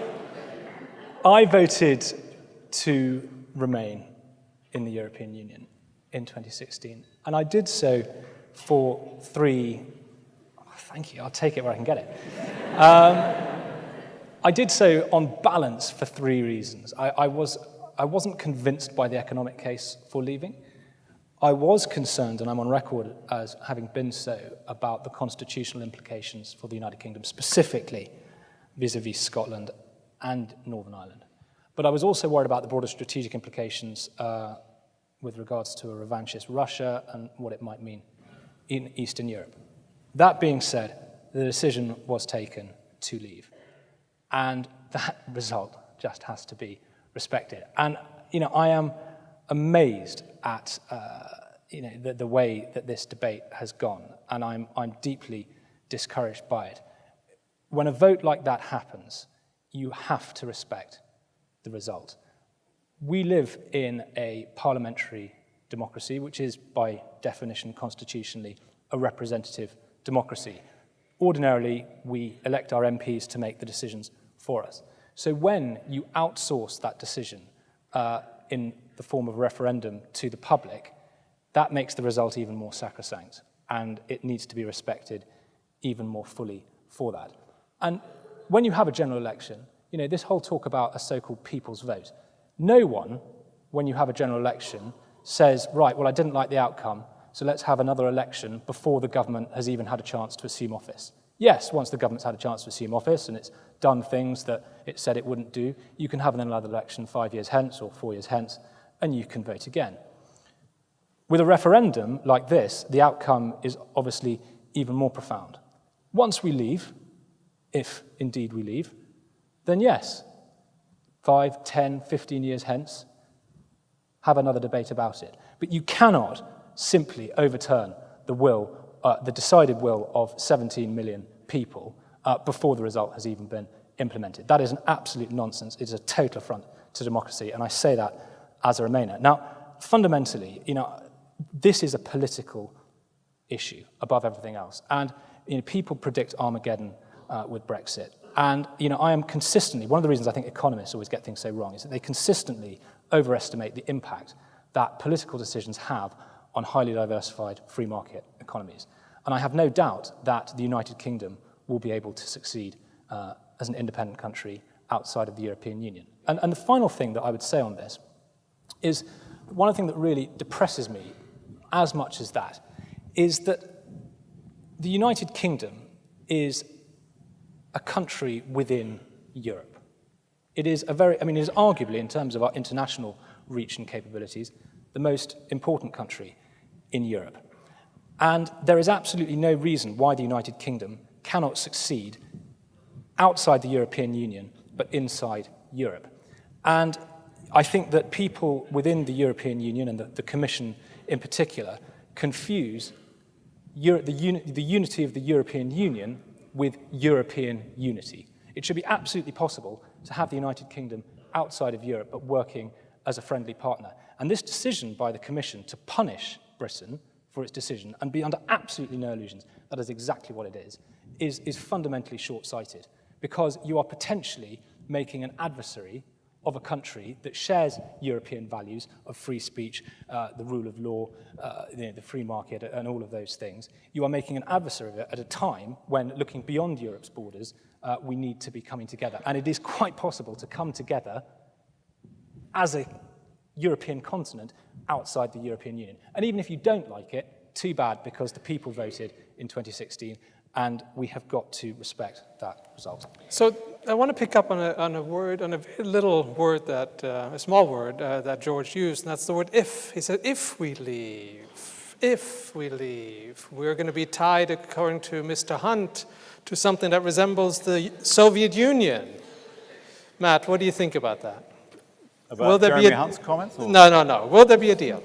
voted to remain in the European Union. in 2016. And I did so for thank you, I'll take it where I can get it. I did so on balance for 3 reasons. I wasn't convinced by the economic case for leaving. I was concerned, and I'm on record as having been so, about the constitutional implications for the United Kingdom, specifically vis-à-vis Scotland and Northern Ireland. But I was also worried about the broader strategic implications with regards to a revanchist Russia and what it might mean in Eastern Europe. That being said, the decision was taken to leave. And that result just has to be respected. And, I am amazed at, the way that this debate has gone, and I'm deeply discouraged by it. When a vote like that happens, you have to respect the result. We live in a parliamentary democracy, which is, by definition, constitutionally, a representative democracy. Ordinarily, we elect our MPs to make the decisions for us. So when you outsource that decision in the form of a referendum to the public, that makes the result even more sacrosanct, and it needs to be respected even more fully for that. And when you have a general election, this whole talk about a so-called people's vote, no one, when you have a general election, says, right, well, I didn't like the outcome, so let's have another election before the government has even had a chance to assume office. Yes, once the government's had a chance to assume office and it's done things that it said it wouldn't do, you can have another election 5 years hence or 4 years hence, and you can vote again. With a referendum like this, the outcome is obviously even more profound. Once we leave, if indeed we leave, then yes, 5, 10, 15 years hence, have another debate about it. But you cannot simply overturn the decided will of 17 million people before the result has even been implemented. That is an absolute nonsense. It is a total affront to democracy, and I say that as a Remainer. Now, fundamentally, this is a political issue above everything else, and people predict Armageddon with Brexit. And I am consistently, one of the reasons I think economists always get things so wrong is that they consistently overestimate the impact that political decisions have on highly diversified free market economies. And I have no doubt that the United Kingdom will be able to succeed as an independent country outside of the European Union. And the final thing that I would say on this is one thing that really depresses me as much as that is that the United Kingdom is a country within Europe. It is it is arguably, in terms of our international reach and capabilities, the most important country in Europe. And there is absolutely no reason why the United Kingdom cannot succeed outside the European Union, but inside Europe. And I think that people within the European Union, and the Commission in particular, confuse the unity of the European Union with European unity. It should be absolutely possible to have the United Kingdom outside of Europe, but working as a friendly partner. And this decision by the Commission to punish Britain for its decision, and be under absolutely no illusions that is exactly what it is fundamentally short-sighted, because you are potentially making an adversary of a country that shares European values of free speech, the rule of law, the free market, and all of those things. You are making an adversary of it at a time when, looking beyond Europe's borders, we need to be coming together. And it is quite possible to come together as a European continent outside the European Union. And even if you don't like it, too bad, because the people voted in 2016, and we have got to respect that result. So I want to pick up on a word, on a very little word a small word that George used, and that's the word if. He said, if we leave, we're going to be tied, according to Mr. Hunt, to something that resembles the Soviet Union. Matt, what do you think about that? About Jeremy Hunt's comments? Or? No. Will there be a deal?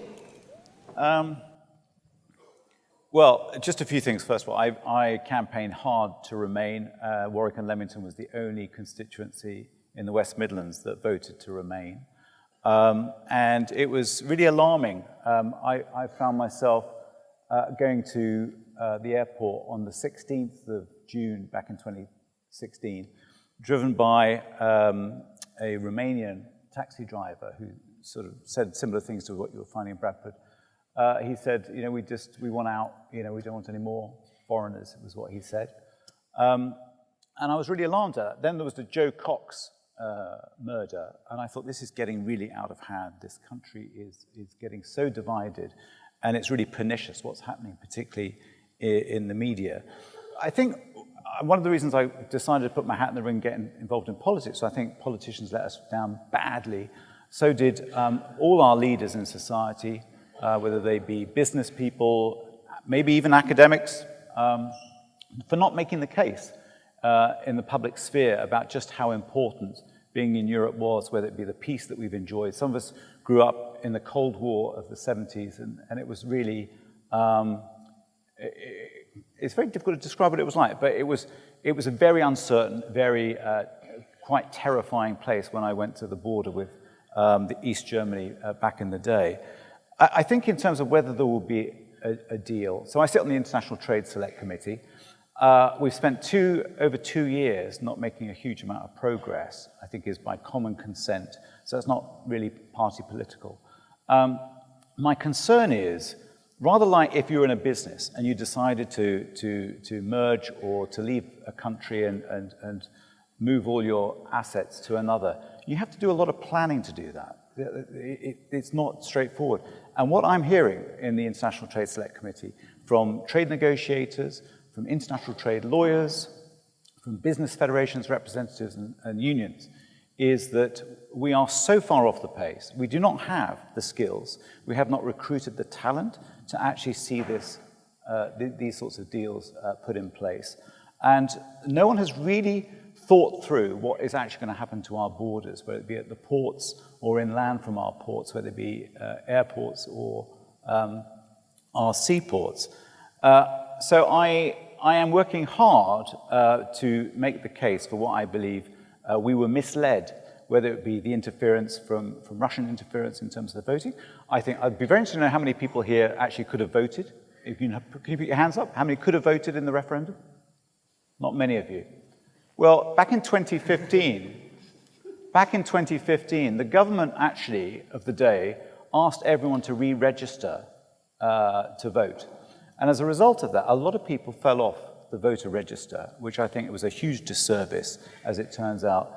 Well, just a few things. First of all, I campaigned hard to remain. Warwick and Leamington was the only constituency in the West Midlands that voted to remain. And it was really alarming. I found myself going to the airport on the 16th of June back in 2016, driven by a Romanian taxi driver who sort of said similar things to what you were finding in Bradford. he said, we want out, we don't want any more foreigners, was what he said. And I was really alarmed at that. Then there was the Joe Cox murder, and I thought, this is getting really out of hand. This country is getting so divided, and it's really pernicious what's happening, particularly in the media. I think one of the reasons I decided to put my hat in the ring and get involved in politics, I think politicians let us down badly. So did all our leaders in society, whether they be business people, maybe even academics, for not making the case in the public sphere about just how important being in Europe was, whether it be the peace that we've enjoyed. Some of us grew up in the Cold War of the 70s, and it was really, it's very difficult to describe what it was like, but it was a very uncertain, very quite terrifying place when I went to the border with the East Germany back in the day. I think in terms of whether there will be a deal, so I sit on the International Trade Select Committee. We've spent over 2 years not making a huge amount of progress, I think is by common consent, so it's not really party political. My concern is, rather like if you're in a business and you decided to merge or to leave a country and move all your assets to another, you have to do a lot of planning to do that. It's not straightforward. And what I'm hearing in the International Trade Select Committee from trade negotiators, from international trade lawyers, from business federations, representatives, and unions, is that we are so far off the pace. We do not have the skills. We have not recruited the talent to actually see these sorts of deals put in place. And no one has really thought through what is actually going to happen to our borders, whether it be at the ports or inland from our ports, whether it be airports or our seaports. So I am working hard to make the case for what I believe we were misled, whether it be the interference from Russian interference in terms of the voting. I think I'd be very interested to know how many people here actually could have voted. Can you put your hands up? How many could have voted in the referendum? Not many of you. Well, back in 2015, the government actually of the day asked everyone to re-register to vote. And as a result of that, a lot of people fell off the voter register, which I think was a huge disservice, as it turns out,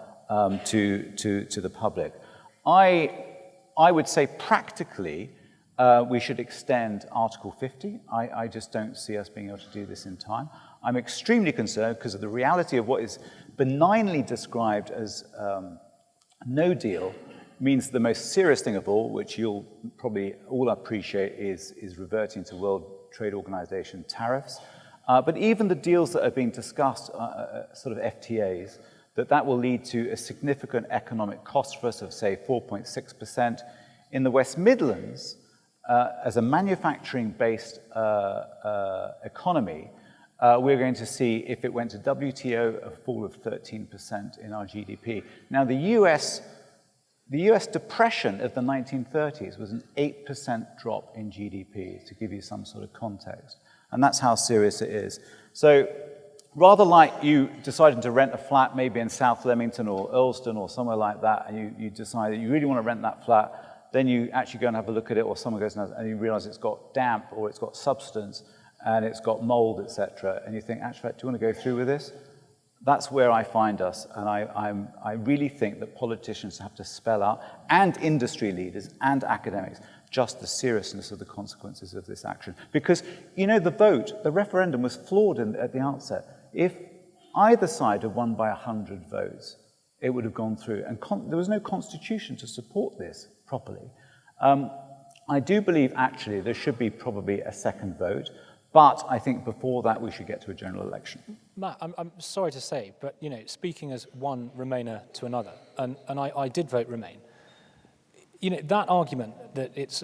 to the public. I would say practically we should extend Article 50. I just don't see us being able to do this in time. I'm extremely concerned because of the reality of what is benignly described as no deal means the most serious thing of all, which you'll probably all appreciate, is reverting to World Trade Organization tariffs. But even the deals that are being discussed, sort of FTAs, that will lead to a significant economic cost for us of, say, 4.6%. In the West Midlands, as a manufacturing-based economy, we're going to see, if it went to WTO, a fall of 13% in our GDP. Now, the US depression of the 1930s was an 8% drop in GDP, to give you some sort of context. And that's how serious it is. So rather like you deciding to rent a flat maybe in South Leamington or Earlston or somewhere like that, and you decide that you really want to rent that flat, then you actually go and have a look at it, or someone goes and you realize it's got damp or it's got substance and it's got mold, etc. And you think, actually, do you want to go through with this? That's where I find us, and I really think that politicians have to spell out, and industry leaders and academics, just the seriousness of the consequences of this action. Because, the referendum was flawed at the outset. If either side had won by 100 votes, it would have gone through, and there was no constitution to support this properly. I do believe, actually, there should be probably a second vote. But I think before that, we should get to a general election. Matt, I'm sorry to say, but speaking as one Remainer to another, and I did vote Remain. That argument that it's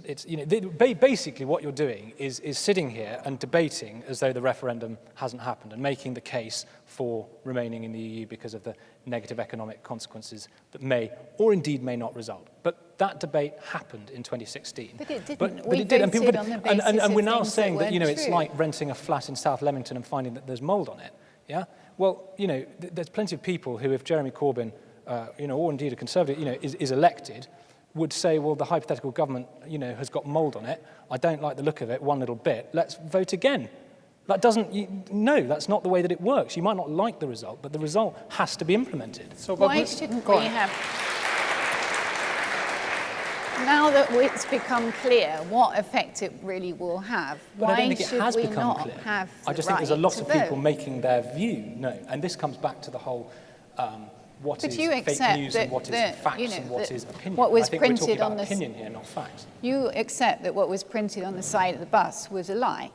basically what you're doing is sitting here and debating as though the referendum hasn't happened and making the case for remaining in the EU because of the negative economic consequences that may or indeed may not result. But that debate happened in 2016. But it didn't. But We it did, and voted on the basis and we're of now things saying that weren't it's true. like renting a flat in South Leamington and finding that there's mold on it. Yeah. Well, there's plenty of people who, if Jeremy Corbyn, or indeed a Conservative, is elected, would say, well, the hypothetical government, has got mould on it. I don't like the look of it one little bit. Let's vote again. That no, that's not the way that it works. You might not like the result, but the result has to be implemented. So why shouldn't we have... Now that it's become clear what effect it really will have, but I don't why think it should has we become not clear. have the I just right think there's a lot to of people vote? making their view known. And this comes back to the whole what But is you fake accept news that and what is the- facts you know, and what that is opinion. what was I think we're talking printed about on the opinion here, not facts. You accept that what was printed on the side of the bus was a lie?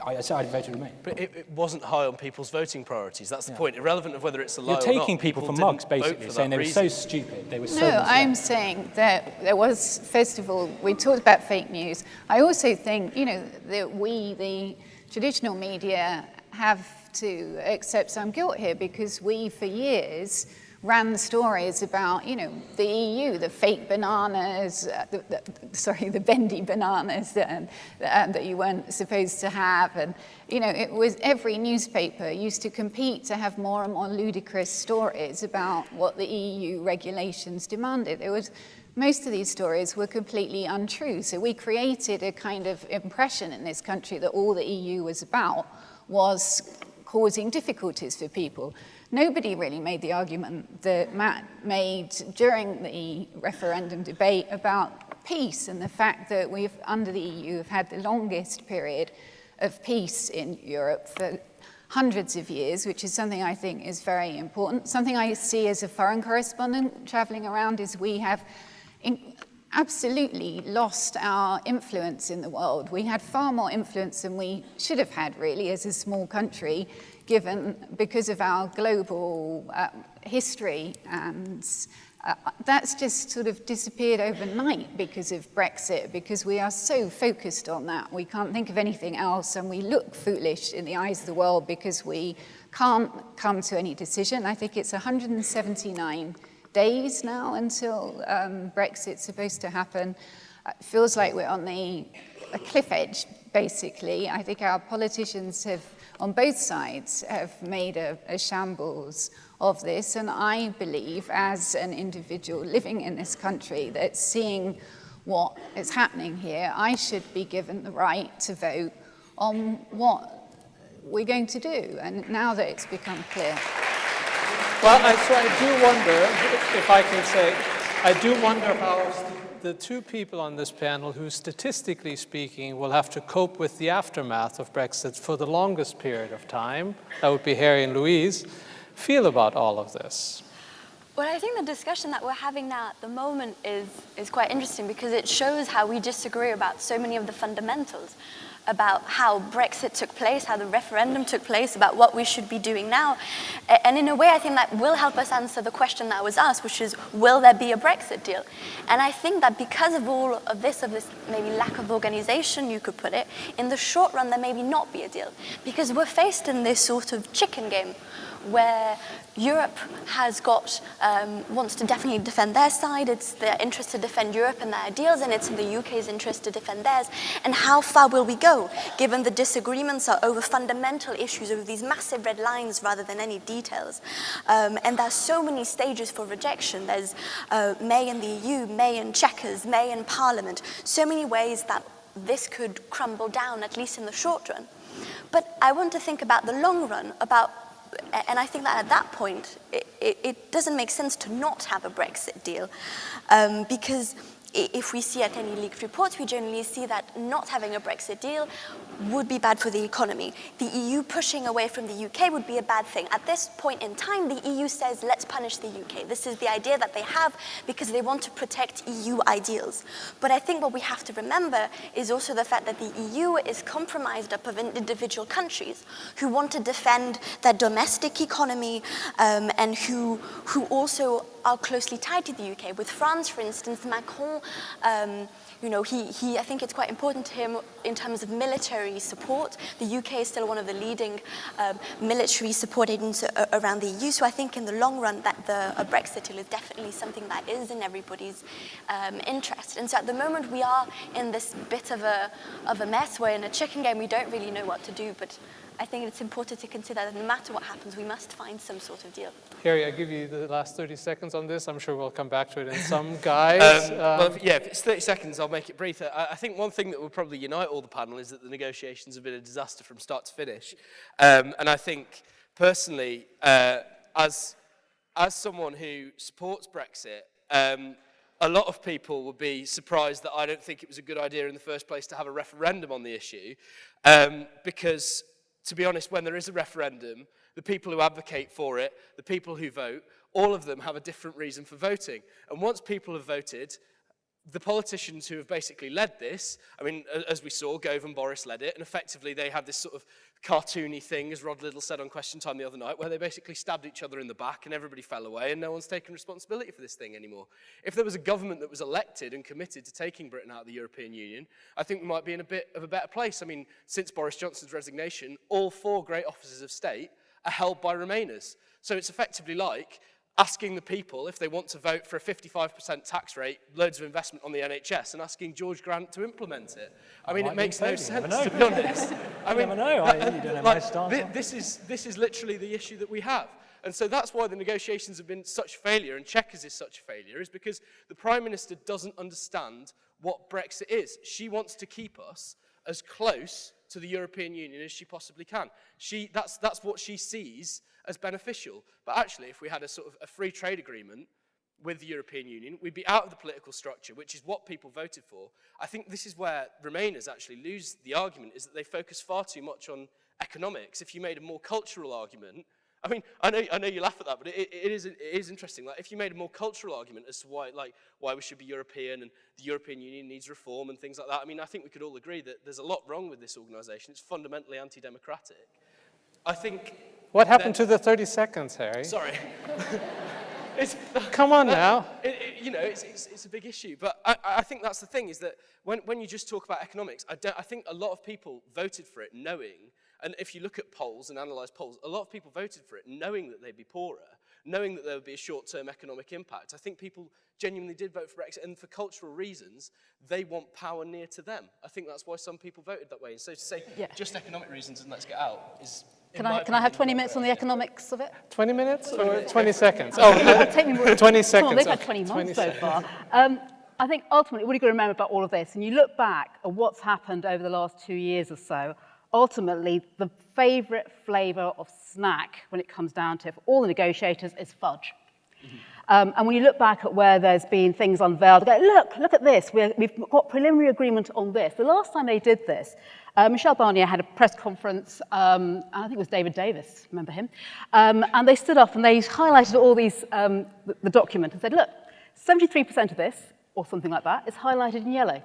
I said I'd vote to remain. But it wasn't high on people's voting priorities. That's the point. Irrelevant of whether it's a lie You're or not. taking people for didn't mugs, vote basically, for saying that they were so reason. stupid, they were so No, misled. I'm saying that there was, first of all, we talked about fake news. I also think, that we, the traditional media, have to accept some guilt here because we, for years, ran stories about, the EU, the fake bananas, the bendy bananas that you weren't supposed to have. And, it was every newspaper used to compete to have more and more ludicrous stories about what the EU regulations demanded. Most of these stories were completely untrue. So we created a kind of impression in this country that all the EU was about was causing difficulties for people. Nobody really made the argument that Matt made during the referendum debate about peace and the fact that we've, under the EU, have had the longest period of peace in Europe for hundreds of years, which is something I think is very important. Something I see as a foreign correspondent traveling around is we have absolutely lost our influence in the world. We had far more influence than we should have had, really, as a small country, because of our global history, and that's just sort of disappeared overnight because of Brexit, because we are so focused on that. We can't think of anything else, and we look foolish in the eyes of the world because we can't come to any decision. I think it's 179 days now until Brexit's supposed to happen. It feels like we're on a cliff edge, basically. I think our politicians have, on both sides, have made a shambles of this, and I believe, as an individual living in this country, that seeing what is happening here, I should be given the right to vote on what we're going to do, and now that it's become clear. Well, so I do wonder, if I can say, I do wonder how the two people on this panel who, statistically speaking, will have to cope with the aftermath of Brexit for the longest period of time, that would be Harry and Louise, feel about all of this. Well, I think the discussion that we're having now at the moment is quite interesting because it shows how we disagree about so many of the fundamentals, about how Brexit took place, how the referendum took place, about what we should be doing now. And in a way, I think that will help us answer the question that was asked, which is, will there be a Brexit deal? And I think that because of all of this maybe lack of organization, you could put it, in the short run, there may not be a deal. Because we're faced in this sort of chicken game where Europe has wants to definitely defend their side. It's their interest to defend Europe and their ideals, and it's in the UK's interest to defend theirs. And how far will we go, given the disagreements are over fundamental issues, over these massive red lines rather than any details? And there's so many stages for rejection. There's May in the EU, May in Chequers, May in Parliament. So many ways that this could crumble down, at least in the short run. But I want to think about the long run, and I think that at that point, it doesn't make sense to not have a Brexit deal, because if we see at any leaked reports, we generally see that not having a Brexit deal would be bad for the economy. The EU pushing away from the UK would be a bad thing. At this point in time, the EU says, let's punish the UK. This is the idea that they have because they want to protect EU ideals. But I think what we have to remember is also the fact that the EU is comprised up of individual countries who want to defend their domestic economy, and who also are closely tied to the UK. With France, for instance, Macron, I think it's quite important to him in terms of military support. The UK is still one of the leading military support agents around the EU. So I think in the long run that a Brexit deal is definitely something that is in everybody's interest. And so at the moment we are in this bit of a mess. We're in a chicken game. We don't really know what to do. But I think it's important to consider that no matter what happens, we must find some sort of deal. Harry, I give you the last 30 seconds on this. I'm sure we'll come back to it in some guys. If it's 30 seconds, I'll make it brief. I think one thing that will probably unite all the panel is that the negotiations have been a disaster from start to finish. And I think, personally, as someone who supports Brexit, a lot of people will be surprised that I don't think it was a good idea in the first place to have a referendum on the issue, because, to be honest, when there is a referendum, the people who advocate for it, the people who vote, all of them have a different reason for voting. And once people have voted, the politicians who have basically led this, I mean, as we saw, Gove and Boris led it, and effectively they had this sort of cartoony thing, as Rod Liddle said on Question Time the other night, where they basically stabbed each other in the back and everybody fell away and no one's taken responsibility for this thing anymore. If there was a government that was elected and committed to taking Britain out of the European Union, I think we might be in a bit of a better place. I mean, since Boris Johnson's resignation, all 4 great offices of state are held by Remainers. So it's effectively like asking the people if they want to vote for a 55% tax rate, loads of investment on the NHS, and asking George Grant to implement it. I mean, it makes no sense, to be honest. I mean, never know. You don't have my stance on. this is literally the issue that we have. And so that's why the negotiations have been such a failure, and Chequers is such a failure, is because the Prime Minister doesn't understand what Brexit is. She wants to keep us as close to the European Union as she possibly can. That's what she sees as beneficial. But actually, if we had a sort of a free trade agreement with the European Union, we'd be out of the political structure, which is what people voted for. I think this is where Remainers actually lose the argument, is that they focus far too much on economics. If you made a more cultural argument, I mean, I know you laugh at that, but it is interesting. Like, if you made a more cultural argument as to why we should be European and the European Union needs reform and things like that, I mean, I think we could all agree that there's a lot wrong with this organisation. It's fundamentally anti-democratic. I think... What happened to the 30 seconds, Harry? Sorry. Come on now. It's a big issue. But I think that's the thing, is that when you just talk about economics, I think a lot of people voted for it knowing, and if you look at polls and analyse polls, a lot of people voted for it knowing that they'd be poorer, knowing that there would be a short-term economic impact. I think people genuinely did vote for Brexit, and for cultural reasons, they want power near to them. I think that's why some people voted that way. And so to say just economic reasons and let's get out is... Can I have 20 minutes on the economics of it? 20 minutes or 20 seconds? Oh, take me more. 20 seconds. Come on, they've had 20 months so far. I think ultimately, what are you going to remember about all of this? And you look back at what's happened over the last 2 years or so, ultimately, the favourite flavour of snack when it comes down to it for all the negotiators is fudge. And when you look back at where there's been things unveiled, go, look at this, we've got preliminary agreement on this. The last time they did this, Michel Barnier had a press conference, and I think it was David Davis, remember him? And they stood up and they highlighted all these, the document, and said, look, 73% of this, or something like that, is highlighted in yellow.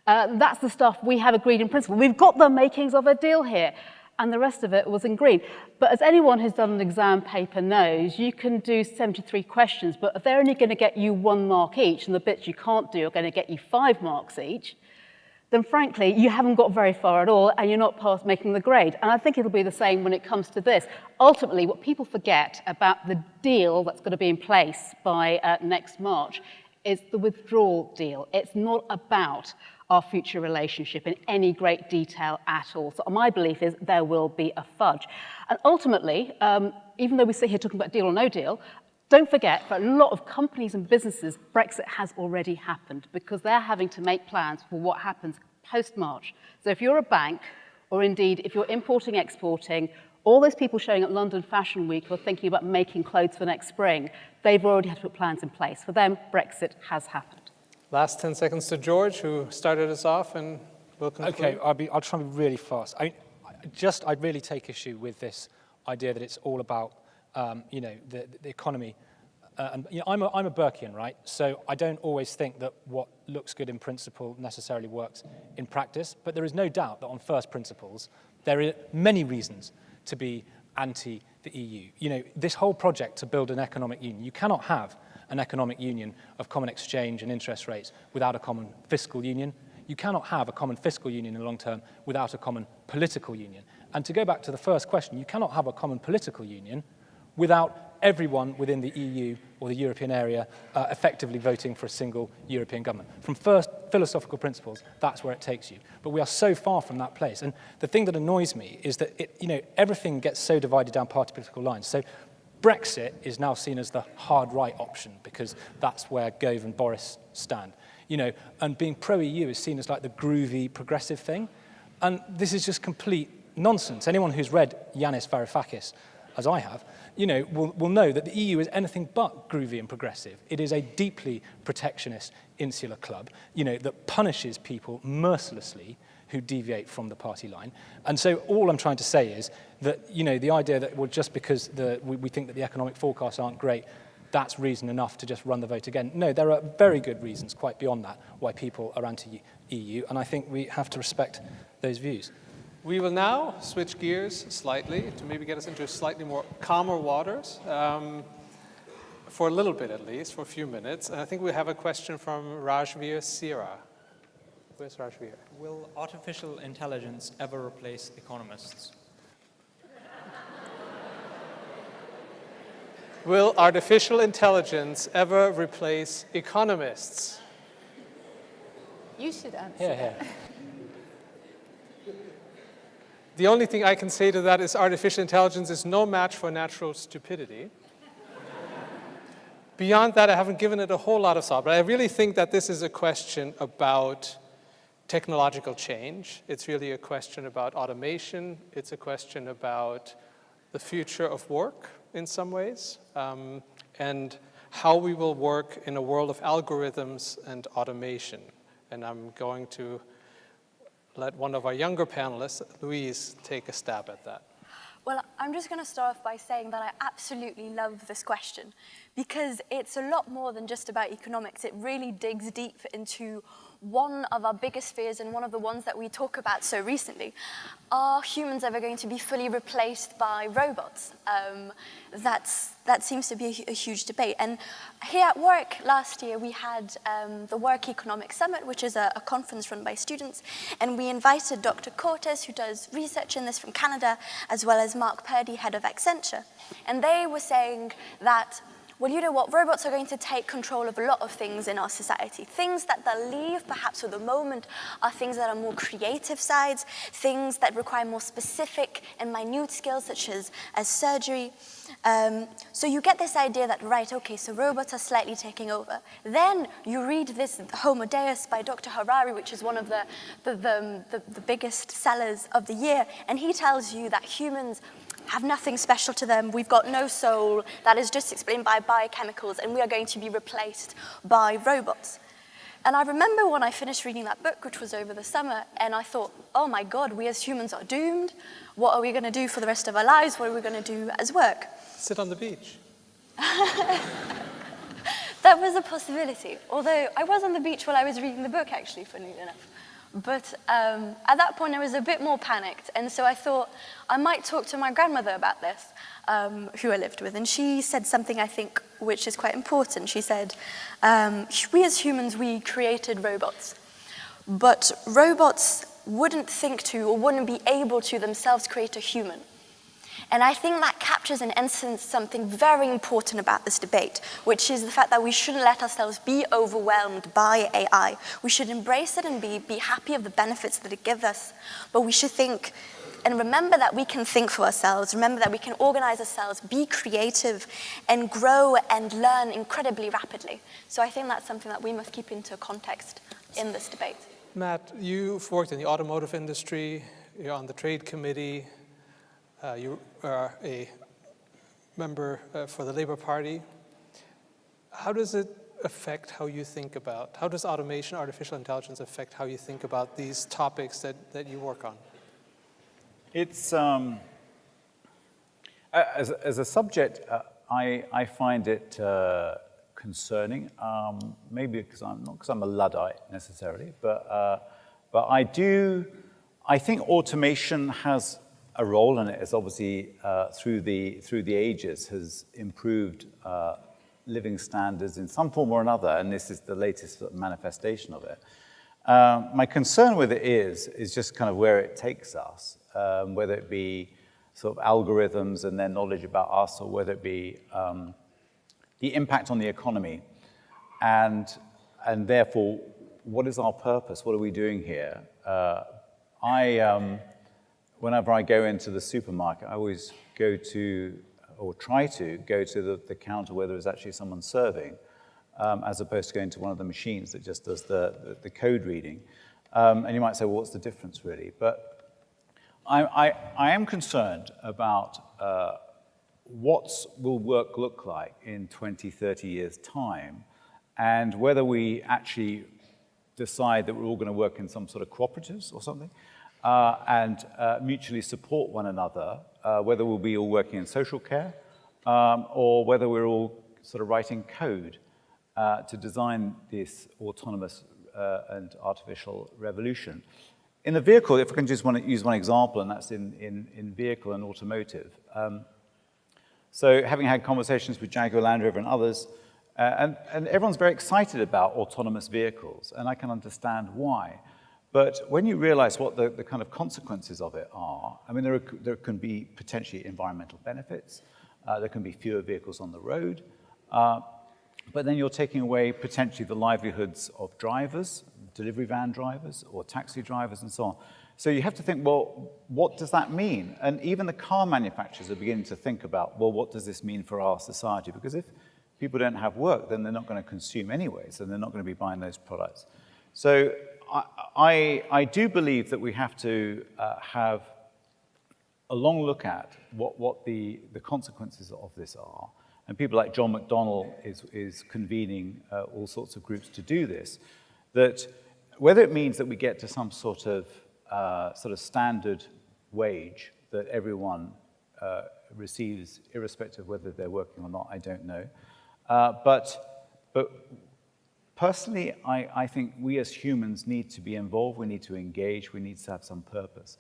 That's the stuff we have agreed in principle. We've got the makings of a deal here. And the rest of it was in green. But as anyone who's done an exam paper knows, you can do 73 questions, but if they're only going to get you 1 mark each, and the bits you can't do are going to get you 5 marks each, then frankly, you haven't got very far at all, and you're not past making the grade. And I think it'll be the same when it comes to this. Ultimately, what people forget about the deal that's going to be in place by next March is the withdrawal deal. It's not about our future relationship in any great detail at all. So my belief is there will be a fudge. And ultimately, even though we sit here talking about deal or no deal, don't forget, for a lot of companies and businesses, Brexit has already happened because they're having to make plans for what happens post-March. So if you're a bank, or indeed if you're importing, exporting, all those people showing at London Fashion Week who are thinking about making clothes for next spring, they've already had to put plans in place. For them, Brexit has happened. Last 10 seconds to George, who started us off, and we'll conclude. Okay, I'll try and be really fast. I really take issue with this idea that it's all about, the economy. And I'm a Burkean, right? So I don't always think that what looks good in principle necessarily works in practice. But there is no doubt that on first principles, there are many reasons to be anti the EU. This whole project to build an economic union, you cannot have an economic union of common exchange and interest rates without a common fiscal union. You cannot have a common fiscal union in the long term without a common political union. And to go back to the first question, you cannot have a common political union without everyone within the EU or the European area effectively voting for a single European government. From philosophical principles, that's where it takes you. But we are so far from that place. And the thing that annoys me is that everything gets so divided down party political lines. So Brexit is now seen as the hard right option because that's where Gove and Boris stand. And being pro-EU is seen as like the groovy, progressive thing. And this is just complete nonsense. Anyone who's read Yanis Varoufakis, as I have, will know that the EU is anything but groovy and progressive. It is a deeply protectionist, insular club, that punishes people mercilessly who deviate from the party line. And so all I'm trying to say is that, the idea that, well, just because we think that the economic forecasts aren't great, that's reason enough to just run the vote again. No, there are very good reasons, quite beyond that, why people are anti-EU, and I think we have to respect those views. We will now switch gears slightly to maybe get us into slightly more calmer waters, for a little bit at least, for a few minutes. And I think we have a question from Rajveer Sira. Where's Rajveer? Will artificial intelligence ever replace economists? Will artificial intelligence ever replace economists? You should answer. Yeah. The only thing I can say to that is artificial intelligence is no match for natural stupidity. Beyond that, I haven't given it a whole lot of thought, but I really think that this is a question about technological change. It's really a question about automation. It's a question about the future of work in some ways, and how we will work in a world of algorithms and automation. And I'm going to let one of our younger panelists, Louise, take a stab at that. Well, I'm just going to start off by saying that I absolutely love this question because it's a lot more than just about economics. It really digs deep into one of our biggest fears and one of the ones that we talk about so recently. Are humans ever going to be fully replaced by robots? That seems to be a huge debate. And here at Warwick last year, we had the Warwick Economic Summit, which is a conference run by students. And we invited Dr. Cortes, who does research in this from Canada, as well as Mark Purdy, head of Accenture. And they were saying that, well, you know what, robots are going to take control of a lot of things in our society. Things that they'll leave, perhaps for the moment, are things that are more creative sides, things that require more specific and minute skills, such as surgery. So you get this idea that, right, okay, so robots are slightly taking over. Then you read this Homo Deus by Dr. Harari, which is one of the biggest sellers of the year, and he tells you that humans have nothing special to them. We've got no soul. That is just explained by biochemicals, and we are going to be replaced by robots. And I remember when I finished reading that book, which was over the summer, and I thought, oh my God, we as humans are doomed. What are we going to do for the rest of our lives? What are we going to do as work? Sit on the beach. That was a possibility, although I was on the beach while I was reading the book, actually, funnily enough. But at that point, I was a bit more panicked, and so I thought I might talk to my grandmother about this, who I lived with, and she said something, I think, which is quite important. She said, we as humans, we created robots, but robots wouldn't think to or wouldn't be able to themselves create a human. And I think that captures in essence something very important about this debate, which is the fact that we shouldn't let ourselves be overwhelmed by AI. We should embrace it and be happy of the benefits that it gives us. But we should think and remember that we can think for ourselves, remember that we can organize ourselves, be creative, and grow and learn incredibly rapidly. So I think that's something that we must keep into context in this debate. Matt, you've worked in the automotive industry, you're on the trade committee, you are a member for the Labour Party. How does it affect how you think about, how does automation, artificial intelligence affect how you think about these topics that you work on? It's, as a subject, I find it concerning, maybe because I'm a Luddite necessarily, but I think automation has a role, and it has obviously through the ages has improved living standards in some form or another, and this is the latest manifestation of it. My concern with it is just kind of where it takes us, whether it be sort of algorithms and their knowledge about us, or whether it be the impact on the economy, and therefore what is our purpose? What are we doing here? Whenever I go into the supermarket, I always go to, or try to go to the counter where there is actually someone serving, as opposed to going to one of the machines that just does the code reading. And you might say, well, what's the difference really? But I am concerned about what will work look like in 20, 30 years' time, and whether we actually decide that we're all going to work in some sort of cooperatives or something, and mutually support one another, whether we'll be all working in social care, or whether we're all sort of writing code to design this autonomous and artificial revolution. In the vehicle, if I can just use one example, and that's in vehicle and automotive. So having had conversations with Jaguar Land Rover and others, and everyone's very excited about autonomous vehicles, and I can understand why. But when you realize what the kind of consequences of it are, I mean, there can be potentially environmental benefits, there can be fewer vehicles on the road, but then you're taking away potentially the livelihoods of drivers, delivery van drivers, or taxi drivers, and so on. So you have to think, well, what does that mean? And even the car manufacturers are beginning to think about, well, what does this mean for our society? Because if people don't have work, then they're not going to consume anyway, so they're not going to be buying those products. So I do believe that we have to have a long look at what the consequences of this are. And people like John McDonnell is convening all sorts of groups to do this, that whether it means that we get to some sort of standard wage that everyone receives, irrespective of whether they're working or not, I don't know. But personally, I think we as humans need to be involved, we need to engage, we need to have some purpose.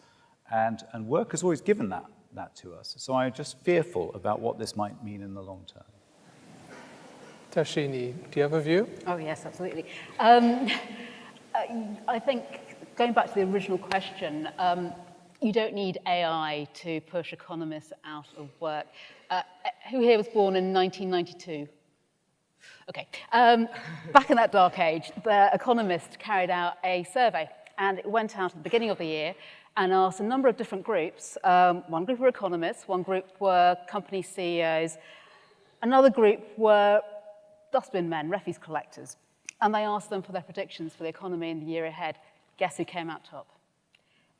And work has always given that to us. So I'm just fearful about what this might mean in the long term. Dharshini, do you have a view? Oh, yes, absolutely. I think, going back to the original question, you don't need AI to push economists out of work. Who here was born in 1992? Okay. Back in that dark age, the Economist carried out a survey, and it went out at the beginning of the year and asked a number of different groups. One group were economists, one group were company CEOs, another group were dustbin men, refuse collectors. And they asked them for their predictions for the economy in the year ahead. Guess who came out top?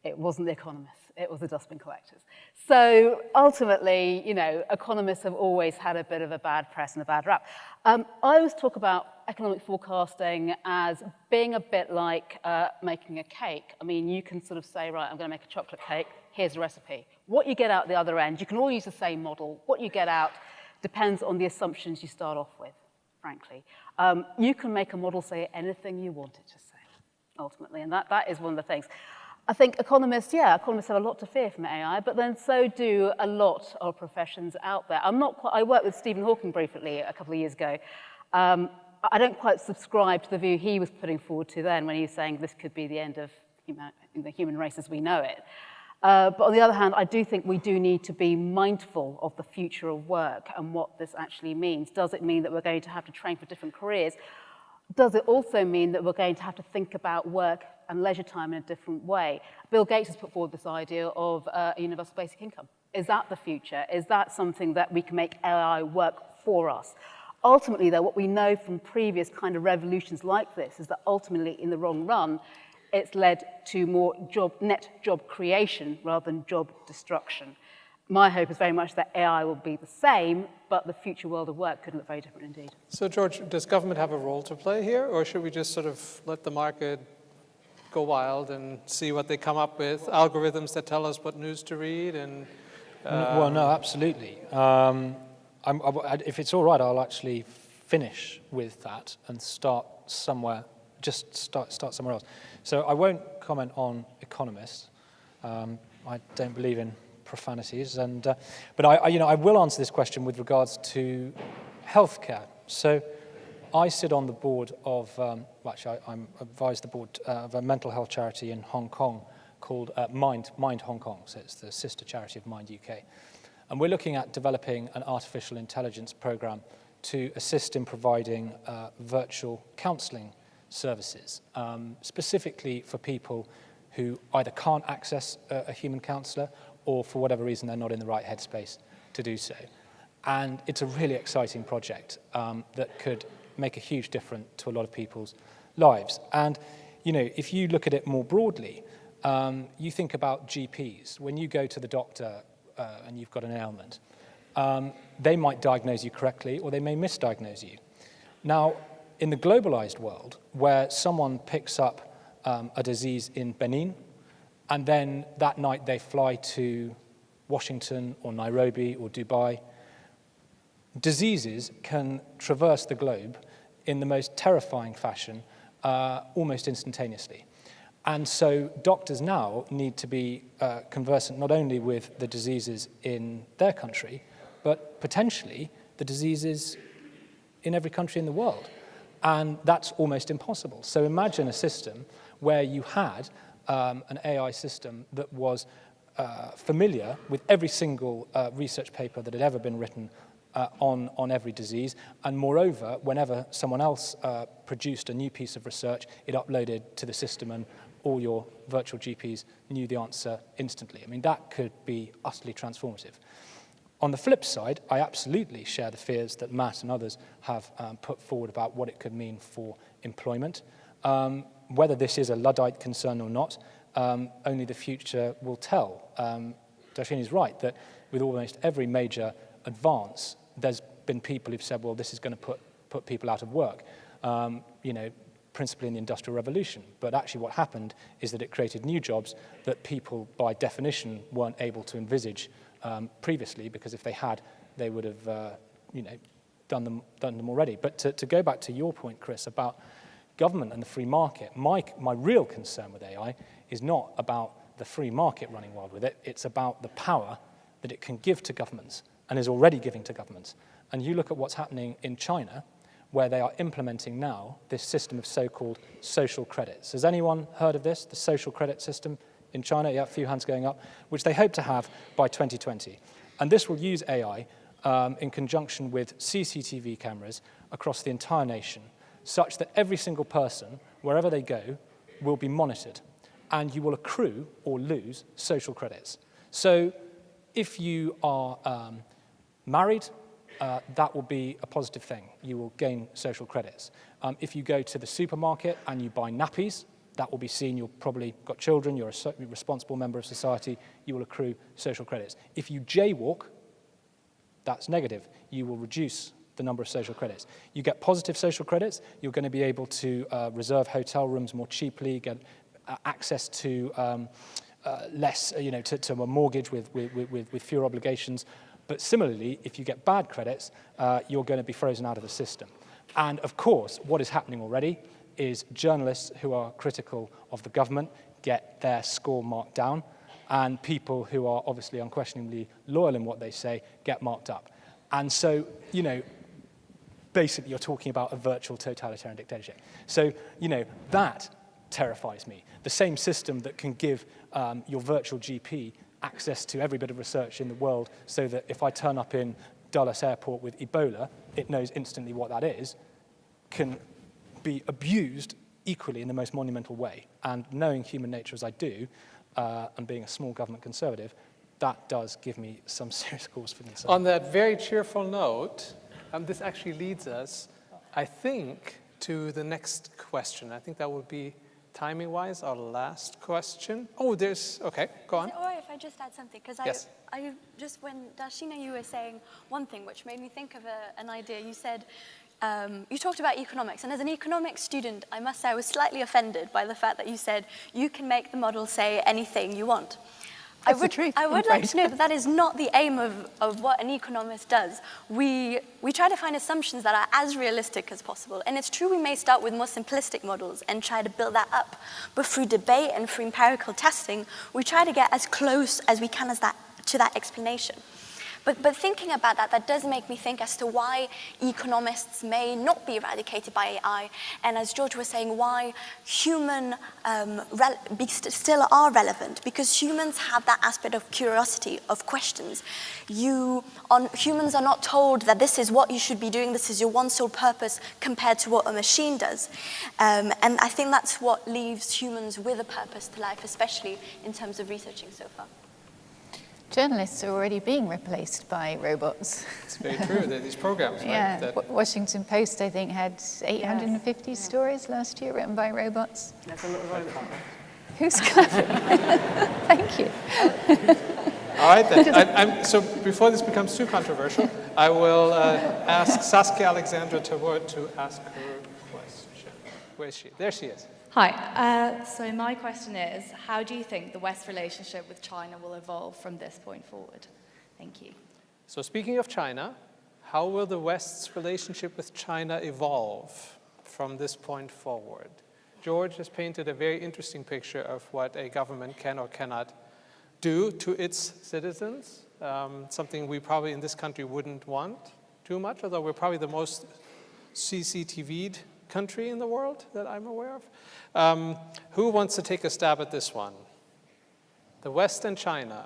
It wasn't the economists, it was the dustbin collectors. So ultimately, you know, economists have always had a bit of a bad press and a bad rap. I always talk about economic forecasting as being a bit like making a cake. I mean, you can sort of say, right, I'm going to make a chocolate cake, here's the recipe. What you get out the other end, you can all use the same model. What you get out depends on the assumptions you start off with, frankly. You can make a model say anything you want it to say, ultimately, and that is one of the things. I think economists have a lot to fear from AI, but then so do a lot of professions out there. I worked with Stephen Hawking briefly a couple of years ago. I don't quite subscribe to the view he was putting forward to then when he was saying this could be the end of the human race as we know it. But on the other hand, I do think we do need to be mindful of the future of work and what this actually means. Does it mean that we're going to have to train for different careers? Does it also mean that we're going to have to think about work and leisure time in a different way? Bill Gates has put forward this idea of a universal basic income. Is that the future? Is that something that we can make AI work for us? Ultimately, though, what we know from previous kind of revolutions like this is that ultimately, in the long run, it's led to more net job creation rather than job destruction. My hope is very much that AI will be the same, but the future world of work could look very different indeed. So, George, does government have a role to play here, or should we just sort of let the market go wild and see what they come up with? Algorithms that tell us what news to read and... Well, no, absolutely. If it's all right, I'll actually finish with that and start somewhere, start somewhere else. So I won't comment on economists. I don't believe in profanities, but I will answer this question with regards to healthcare. So I sit on the board of, I'm advised the board of a mental health charity in Hong Kong called Mind Hong Kong. So it's the sister charity of Mind UK. And we're looking at developing an artificial intelligence program to assist in providing virtual counselling services, specifically for people who either can't access a human counsellor or for whatever reason they're not in the right headspace to do so. And it's a really exciting project that could make a huge difference to a lot of people's lives. And, you know, if you look at it more broadly, you think about GPs. When you go to the doctor and you've got an ailment, they might diagnose you correctly or they may misdiagnose you. Now, in the globalized world, where someone picks up a disease in Benin, and then that night they fly to Washington or Nairobi or Dubai, diseases can traverse the globe in the most terrifying fashion, almost instantaneously. And so doctors now need to be conversant not only with the diseases in their country, but potentially the diseases in every country in the world. And that's almost impossible. So imagine a system where you had an AI system that was familiar with every single research paper that had ever been written on every disease, and moreover, whenever someone else produced a new piece of research, it uploaded to the system and all your virtual GPs knew the answer instantly. I mean, that could be utterly transformative. On the flip side, I absolutely share the fears that Matt and others have put forward about what it could mean for employment. Whether this is a Luddite concern or not, only the future will tell. Dharshini's right that with almost every major advance, there's been people who've said, well, this is going to put people out of work, you know, principally in the Industrial Revolution. But actually what happened is that it created new jobs that people, by definition, weren't able to envisage previously, because if they had, they would have, you know, done them already. But to go back to your point, Chris, about government and the free market, my real concern with AI is not about the free market running wild with it. It's about the power that it can give to governments and is already giving to governments. And you look at what's happening in China, where they are implementing now this system of so-called social credits. Has anyone heard of this, the social credit system in China? Yeah, a few hands going up, which they hope to have by 2020. And this will use AI in conjunction with CCTV cameras across the entire nation, such that every single person, wherever they go, will be monitored. And you will accrue or lose social credits. So if you are married, that will be a positive thing. You will gain social credits. If you go to the supermarket and you buy nappies, that will be seen. You've probably got children, you're a responsible member of society, you will accrue social credits. If you jaywalk, that's negative. You will reduce the number of social credits. You get positive social credits, you're going to be able to reserve hotel rooms more cheaply, get access to less, you know, to a mortgage with fewer obligations. But similarly, if you get bad credits, you're going to be frozen out of the system. And of course, what is happening already is journalists who are critical of the government get their score marked down, and people who are obviously unquestionably loyal in what they say get marked up. And so, you know, basically you're talking about a virtual totalitarian dictatorship. So, you know, that terrifies me. The same system that can give your virtual GP access to every bit of research in the world, so that if I turn up in Dulles Airport with Ebola, it knows instantly what that is, can be abused equally in the most monumental way. And knowing human nature as I do, and being a small government conservative, that does give me some serious cause for concern. On that very cheerful note, this actually leads us, I think, to the next question. I think that would be, timing-wise, our last question. Oh, there's, okay, go on. Is it all right if I just add something? Because Yes. I just, when Dharshini, you were saying one thing which made me think of an idea. You said, you talked about economics, and as an economics student, I must say I was slightly offended by the fact that you said you can make the model say anything you want. That's the truth, I I'm would like afraid. to know that is not the aim of what an economist does. We try to find assumptions that are as realistic as possible. And it's true we may start with more simplistic models and try to build that up. But through debate and through empirical testing, we try to get as close as we can to that explanation. But thinking about that, that does make me think as to why economists may not be eradicated by AI, and as George was saying, why human still are relevant, because humans have that aspect of curiosity, of questions. Humans are not told that this is what you should be doing, this is your one sole purpose, compared to what a machine does. And I think that's what leaves humans with a purpose to life, especially in terms of researching so far. Journalists are already being replaced by robots. It's very true. There are these programs, right? Yeah, Washington Post, I think, had 850 stories last year written by robots. That's a lot of robots. Who's clapping? Thank you. All right, then. So before this becomes too controversial, I will ask Saskia Alexandra Taward to ask her question. Where is she? There she is. Hi. So my question is, how do you think the West's relationship with China will evolve from this point forward? Thank you. So speaking of China, how will the West's relationship with China evolve from this point forward? George has painted a very interesting picture of what a government can or cannot do to its citizens, something we probably in this country wouldn't want too much, although we're probably the most CCTV'd country in the world that I'm aware of. Who wants to take a stab at this one? The West and China.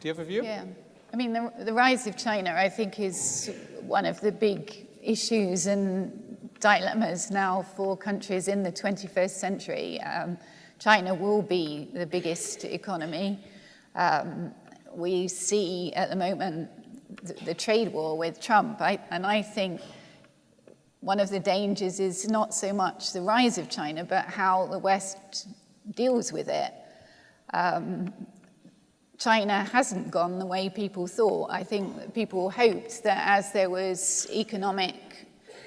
Do you have a view? Yeah. I mean, the rise of China, I think, is one of the big issues and dilemmas now for countries in the 21st century. China will be the biggest economy. We see at the moment the trade war with Trump, and I think one of the dangers is not so much the rise of China, but how the West deals with it. China hasn't gone the way people thought. I think that people hoped that as there was economic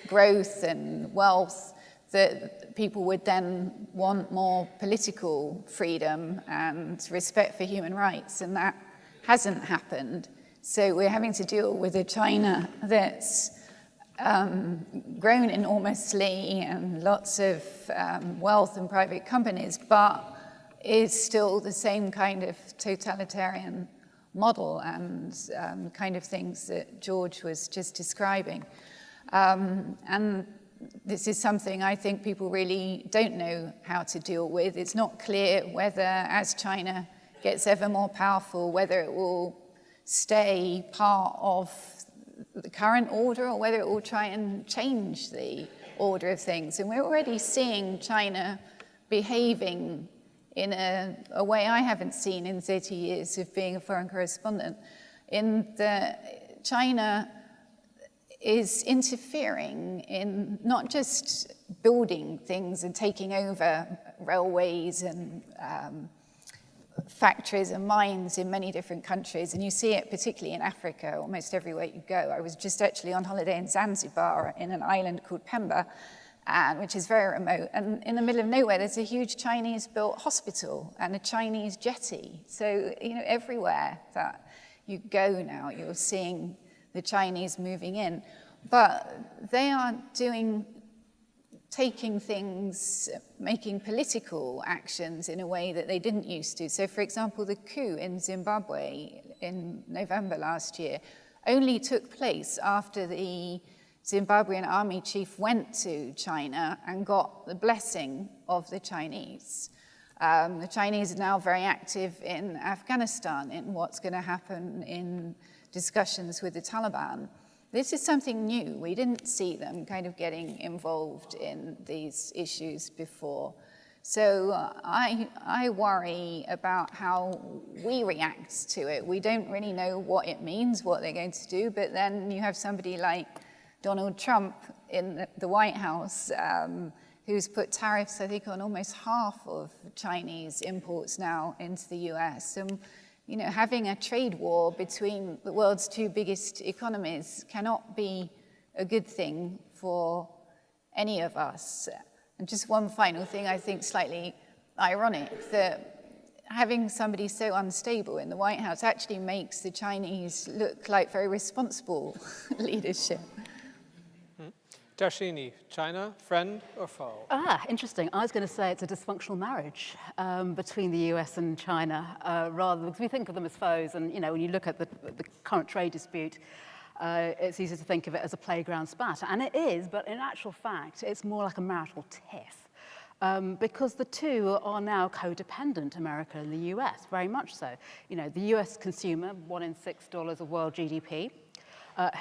growth and wealth, that people would then want more political freedom and respect for human rights, and that hasn't happened. So we're having to deal with a China that's grown enormously and lots of wealth and private companies, but is still the same kind of totalitarian model and kind of things that George was just describing. And this is something I think people really don't know how to deal with. It's not clear whether, as China gets ever more powerful, whether it will stay part of the current order or whether it will try and change the order of things. And we're already seeing China behaving in a way I haven't seen in 30 years of being a foreign correspondent, in that China is interfering in not just building things and taking over railways and factories and mines in many different countries, and you see it particularly in Africa, almost everywhere you go. I was just actually on holiday in Zanzibar in an island called Pemba, which is very remote, and in the middle of nowhere there's a huge Chinese-built hospital and a Chinese jetty. So, everywhere that you go now, you're seeing the Chinese moving in. But they are taking things, making political actions in a way that they didn't used to. So, for example, the coup in Zimbabwe in November last year only took place after the Zimbabwean army chief went to China and got the blessing of the Chinese. The Chinese are now very active in Afghanistan, in what's going to happen in discussions with the Taliban. This is something new. We didn't see them kind of getting involved in these issues before. So I worry about how we react to it. We don't really know what it means, what they're going to do, but then you have somebody like Donald Trump in the White House who's put tariffs, I think, on almost half of Chinese imports now into the US. And having a trade war between the world's two biggest economies cannot be a good thing for any of us. And just one final thing, I think slightly ironic, that having somebody so unstable in the White House actually makes the Chinese look like very responsible leadership. Dharshini, China, friend or foe? Interesting. I was going to say it's a dysfunctional marriage between the US and China, rather because we think of them as foes. And when you look at the current trade dispute, it's easy to think of it as a playground spat, and it is. But in actual fact, it's more like a marital tiff, because the two are now codependent, America and the US, very much so. The US consumer, $1 in $6 of world GDP,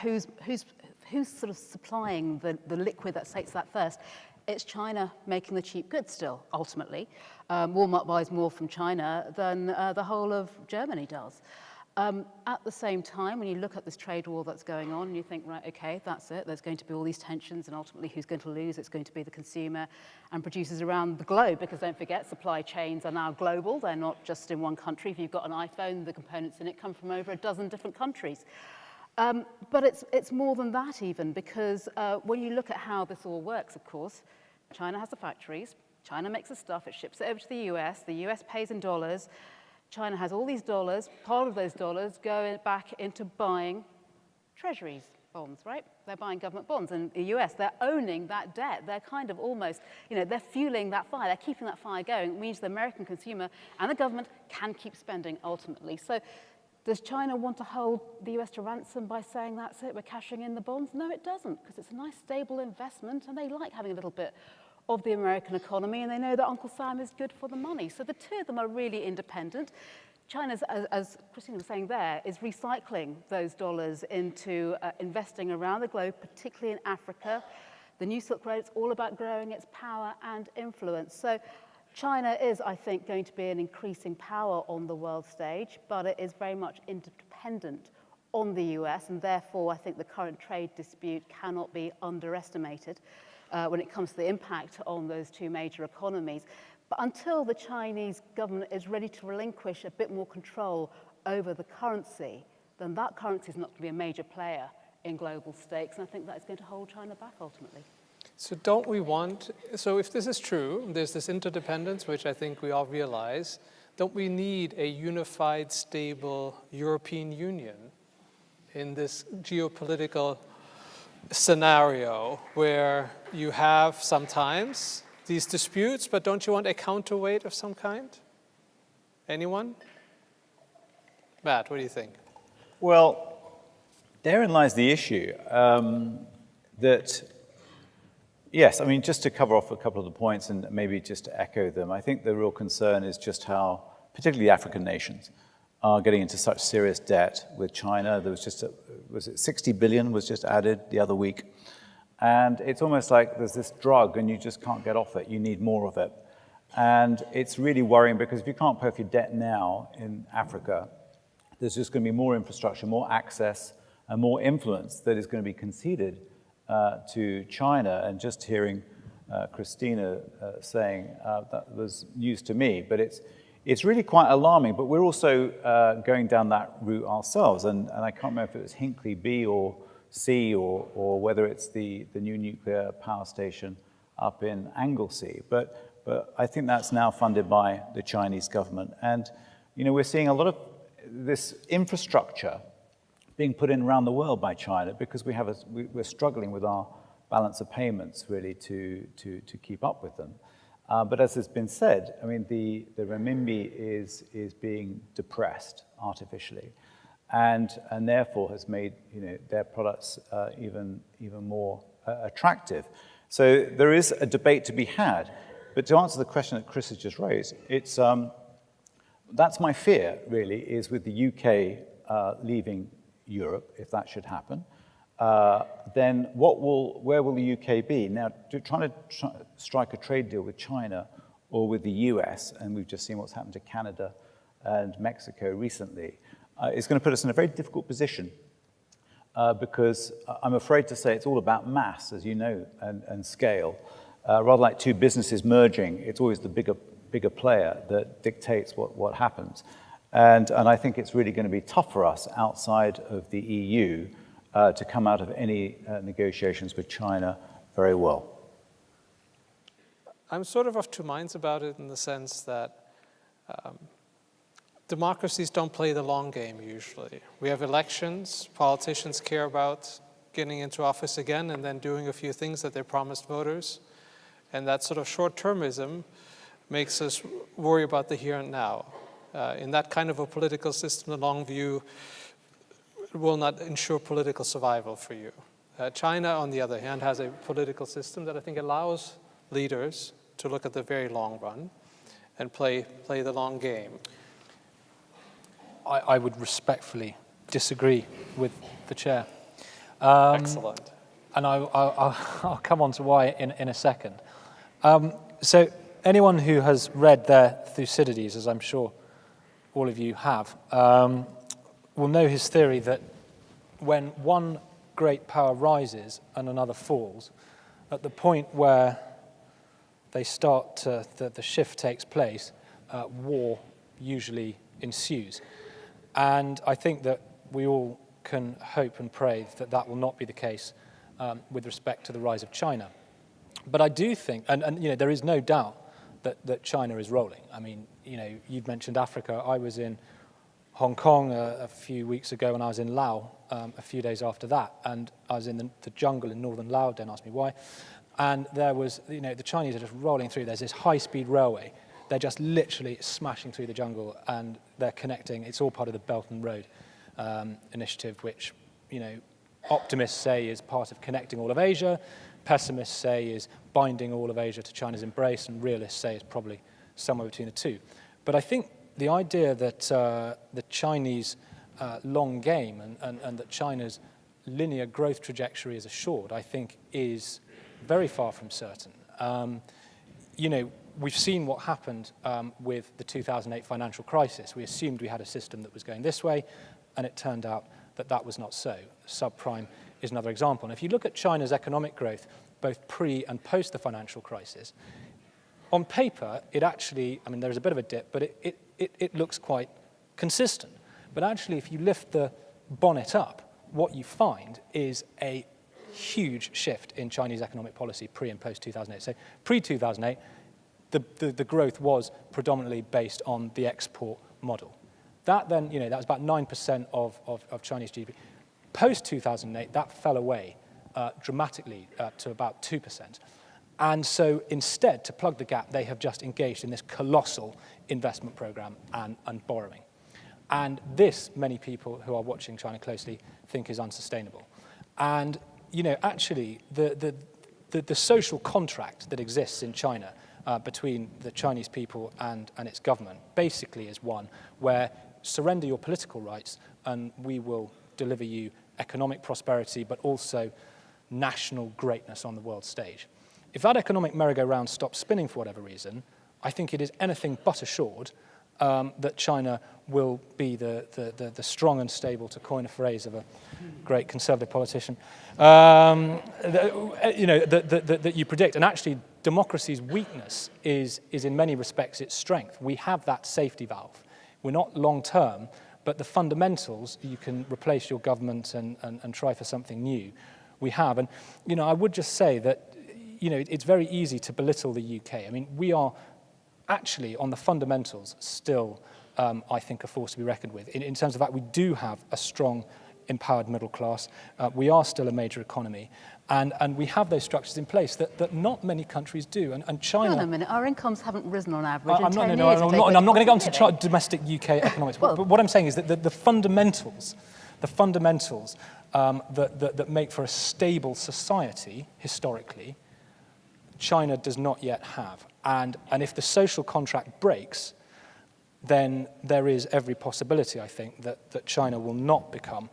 who's sort of supplying the liquid that sates that thirst? It's China making the cheap goods still, ultimately. Walmart buys more from China than the whole of Germany does. At the same time, when you look at this trade war that's going on, and you think, right, okay, that's it, there's going to be all these tensions, and ultimately who's going to lose? It's going to be the consumer and producers around the globe, because don't forget, supply chains are now global. They're not just in one country. If you've got an iPhone, the components in it come from over a dozen different countries. But it's more than that even, because when you look at how this all works, of course, China has the factories, China makes the stuff, it ships it over to the US pays in dollars, China has all these dollars, part of those dollars go back into buying treasuries bonds, right? They're buying government bonds. In the US, they're owning that debt. They're kind of almost, they're fueling that fire. They're keeping that fire going. It means the American consumer and the government can keep spending ultimately. So does China want to hold the US to ransom by saying, that's it, we're cashing in the bonds? No, it doesn't, because it's a nice, stable investment, and they like having a little bit of the American economy, and they know that Uncle Sam is good for the money. So the two of them are really independent. China's, as Christina was saying there, is recycling those dollars into investing around the globe, particularly in Africa. The New Silk Road, it's all about growing its power and influence. So China is, I think, going to be an increasing power on the world stage, but it is very much interdependent on the US, and therefore I think the current trade dispute cannot be underestimated when it comes to the impact on those two major economies. But until the Chinese government is ready to relinquish a bit more control over the currency, then that currency is not going to be a major player in global stakes, and I think that is going to hold China back ultimately. So if this is true, there's this interdependence, which I think we all realize, don't we need a unified, stable European Union in this geopolitical scenario where you have sometimes these disputes, but don't you want a counterweight of some kind? Anyone? Matt, what do you think? Well, therein lies the issue that, yes, I mean, just to cover off a couple of the points and maybe just to echo them, I think the real concern is just how, particularly African nations, are getting into such serious debt with China. There was just, 60 billion was just added the other week. And it's almost like there's this drug and you just can't get off it. You need more of it. And it's really worrying because if you can't pay off your debt now in Africa, there's just going to be more infrastructure, more access, and more influence that is going to be conceded to China. And just hearing Christina saying that was news to me, but it's really quite alarming. But we're also going down that route ourselves, and I can't remember if it was Hinkley B or C or whether it's the new nuclear power station up in Anglesey. But I think that's now funded by the Chinese government, and we're seeing a lot of this infrastructure being put in around the world by China because we're struggling with our balance of payments really to keep up with them. But as has been said, I mean, the renminbi is being depressed artificially, and therefore has made their products even more attractive. So there is a debate to be had. But to answer the question that Chris has just raised, it's that's my fear really, is with the UK leaving Europe, if that should happen. Then where will the UK be? Now, trying to strike a trade deal with China or with the US, and we've just seen what's happened to Canada and Mexico recently, is going to put us in a very difficult position because I'm afraid to say it's all about mass, as you know, and scale. Rather like two businesses merging, it's always the bigger player that dictates what happens. And I think it's really going to be tough for us outside of the EU to come out of any negotiations with China very well. I'm sort of two minds about it in the sense that democracies don't play the long game usually. We have elections, politicians care about getting into office again and then doing a few things that they promised voters. And that sort of short-termism makes us worry about the here and now. In that kind of a political system, the long view will not ensure political survival for you. China, on the other hand, has a political system that I think allows leaders to look at the very long run and play the long game. I would respectfully disagree with the chair. Excellent. And I'll come on to why in a second. So anyone who has read their Thucydides, as I'm sure all of you have, will know his theory that when one great power rises and another falls, at the point where they start to, the shift takes place, war usually ensues. And I think that we all can hope and pray that that will not be the case with respect to the rise of China. But I do think, and you know, there is no doubt that China is rolling. I mean, you know, you've mentioned Africa. I was in Hong Kong a few weeks ago, and I was in Laos a few days after that. And I was in the jungle in northern Laos, don't ask me why. And there was, you know, the Chinese are just rolling through. There's this high-speed railway. They're just literally smashing through the jungle, and they're connecting. It's all part of the Belt and Road initiative, which, you know, optimists say is part of connecting all of Asia. Pessimists say is binding all of Asia to China's embrace, and realists say is probably somewhere between the two. But I think the idea that the Chinese long game and that China's linear growth trajectory is assured, I think, is very far from certain. You know, we've seen what happened with the 2008 financial crisis. We assumed we had a system that was going this way, and it turned out that that was not so. Subprime is another example. And if you look at China's economic growth, both pre and post the financial crisis, on paper, it actually, I mean, there's a bit of a dip, but it looks quite consistent. But actually, if you lift the bonnet up, what you find is a huge shift in Chinese economic policy pre and post 2008. So pre-2008, the growth was predominantly based on the export model. That then, you know, that was about 9% of Chinese GDP. Post-2008, that fell away dramatically to about 2%. And so instead, to plug the gap, they have just engaged in this colossal investment program and borrowing. And this, many people who are watching China closely think is unsustainable. And, you know, actually, the social contract that exists in China between the Chinese people and its government basically is one where surrender your political rights and we will deliver you economic prosperity, but also national greatness on the world stage. If that economic merry-go-round stops spinning for whatever reason, I think it is anything but assured that China will be the strong and stable, to coin a phrase of a great conservative politician, you know, that you predict. And actually, democracy's weakness is in many respects its strength. We have that safety valve. We're not long-term, but the fundamentals, you can replace your government and try for something new, we have. And, you know, I would just say that, you know, it's very easy to belittle the UK. I mean, we are actually, on the fundamentals, still, I think, a force to be reckoned with. In terms of that, we do have a strong, empowered middle class. We are still a major economy. And we have those structures in place that not many countries do. And China... Hang on a minute, our incomes haven't risen on average in 10 years. I'm not going to go into domestic UK economics. Well, but what I'm saying is that the fundamentals that make for a stable society, historically, China does not yet have. And if the social contract breaks, then there is every possibility, I think, that China will not become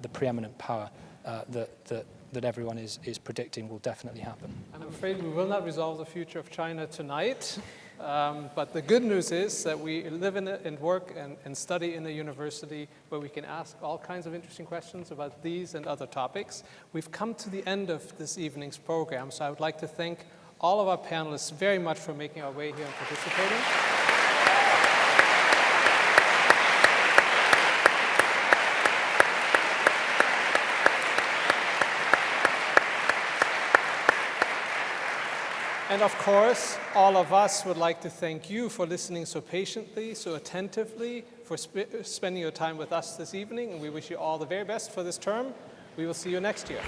the preeminent power that everyone is predicting will definitely happen. I'm afraid we will not resolve the future of China tonight, but the good news is that we live in and work and study in a university where we can ask all kinds of interesting questions about these and other topics. We've come to the end of this evening's program, so I would like to thank all of our panelists very much for making our way here and participating. And of course, all of us would like to thank you for listening so patiently, so attentively, for spending your time with us this evening, and we wish you all the very best for this term. We will see you next year.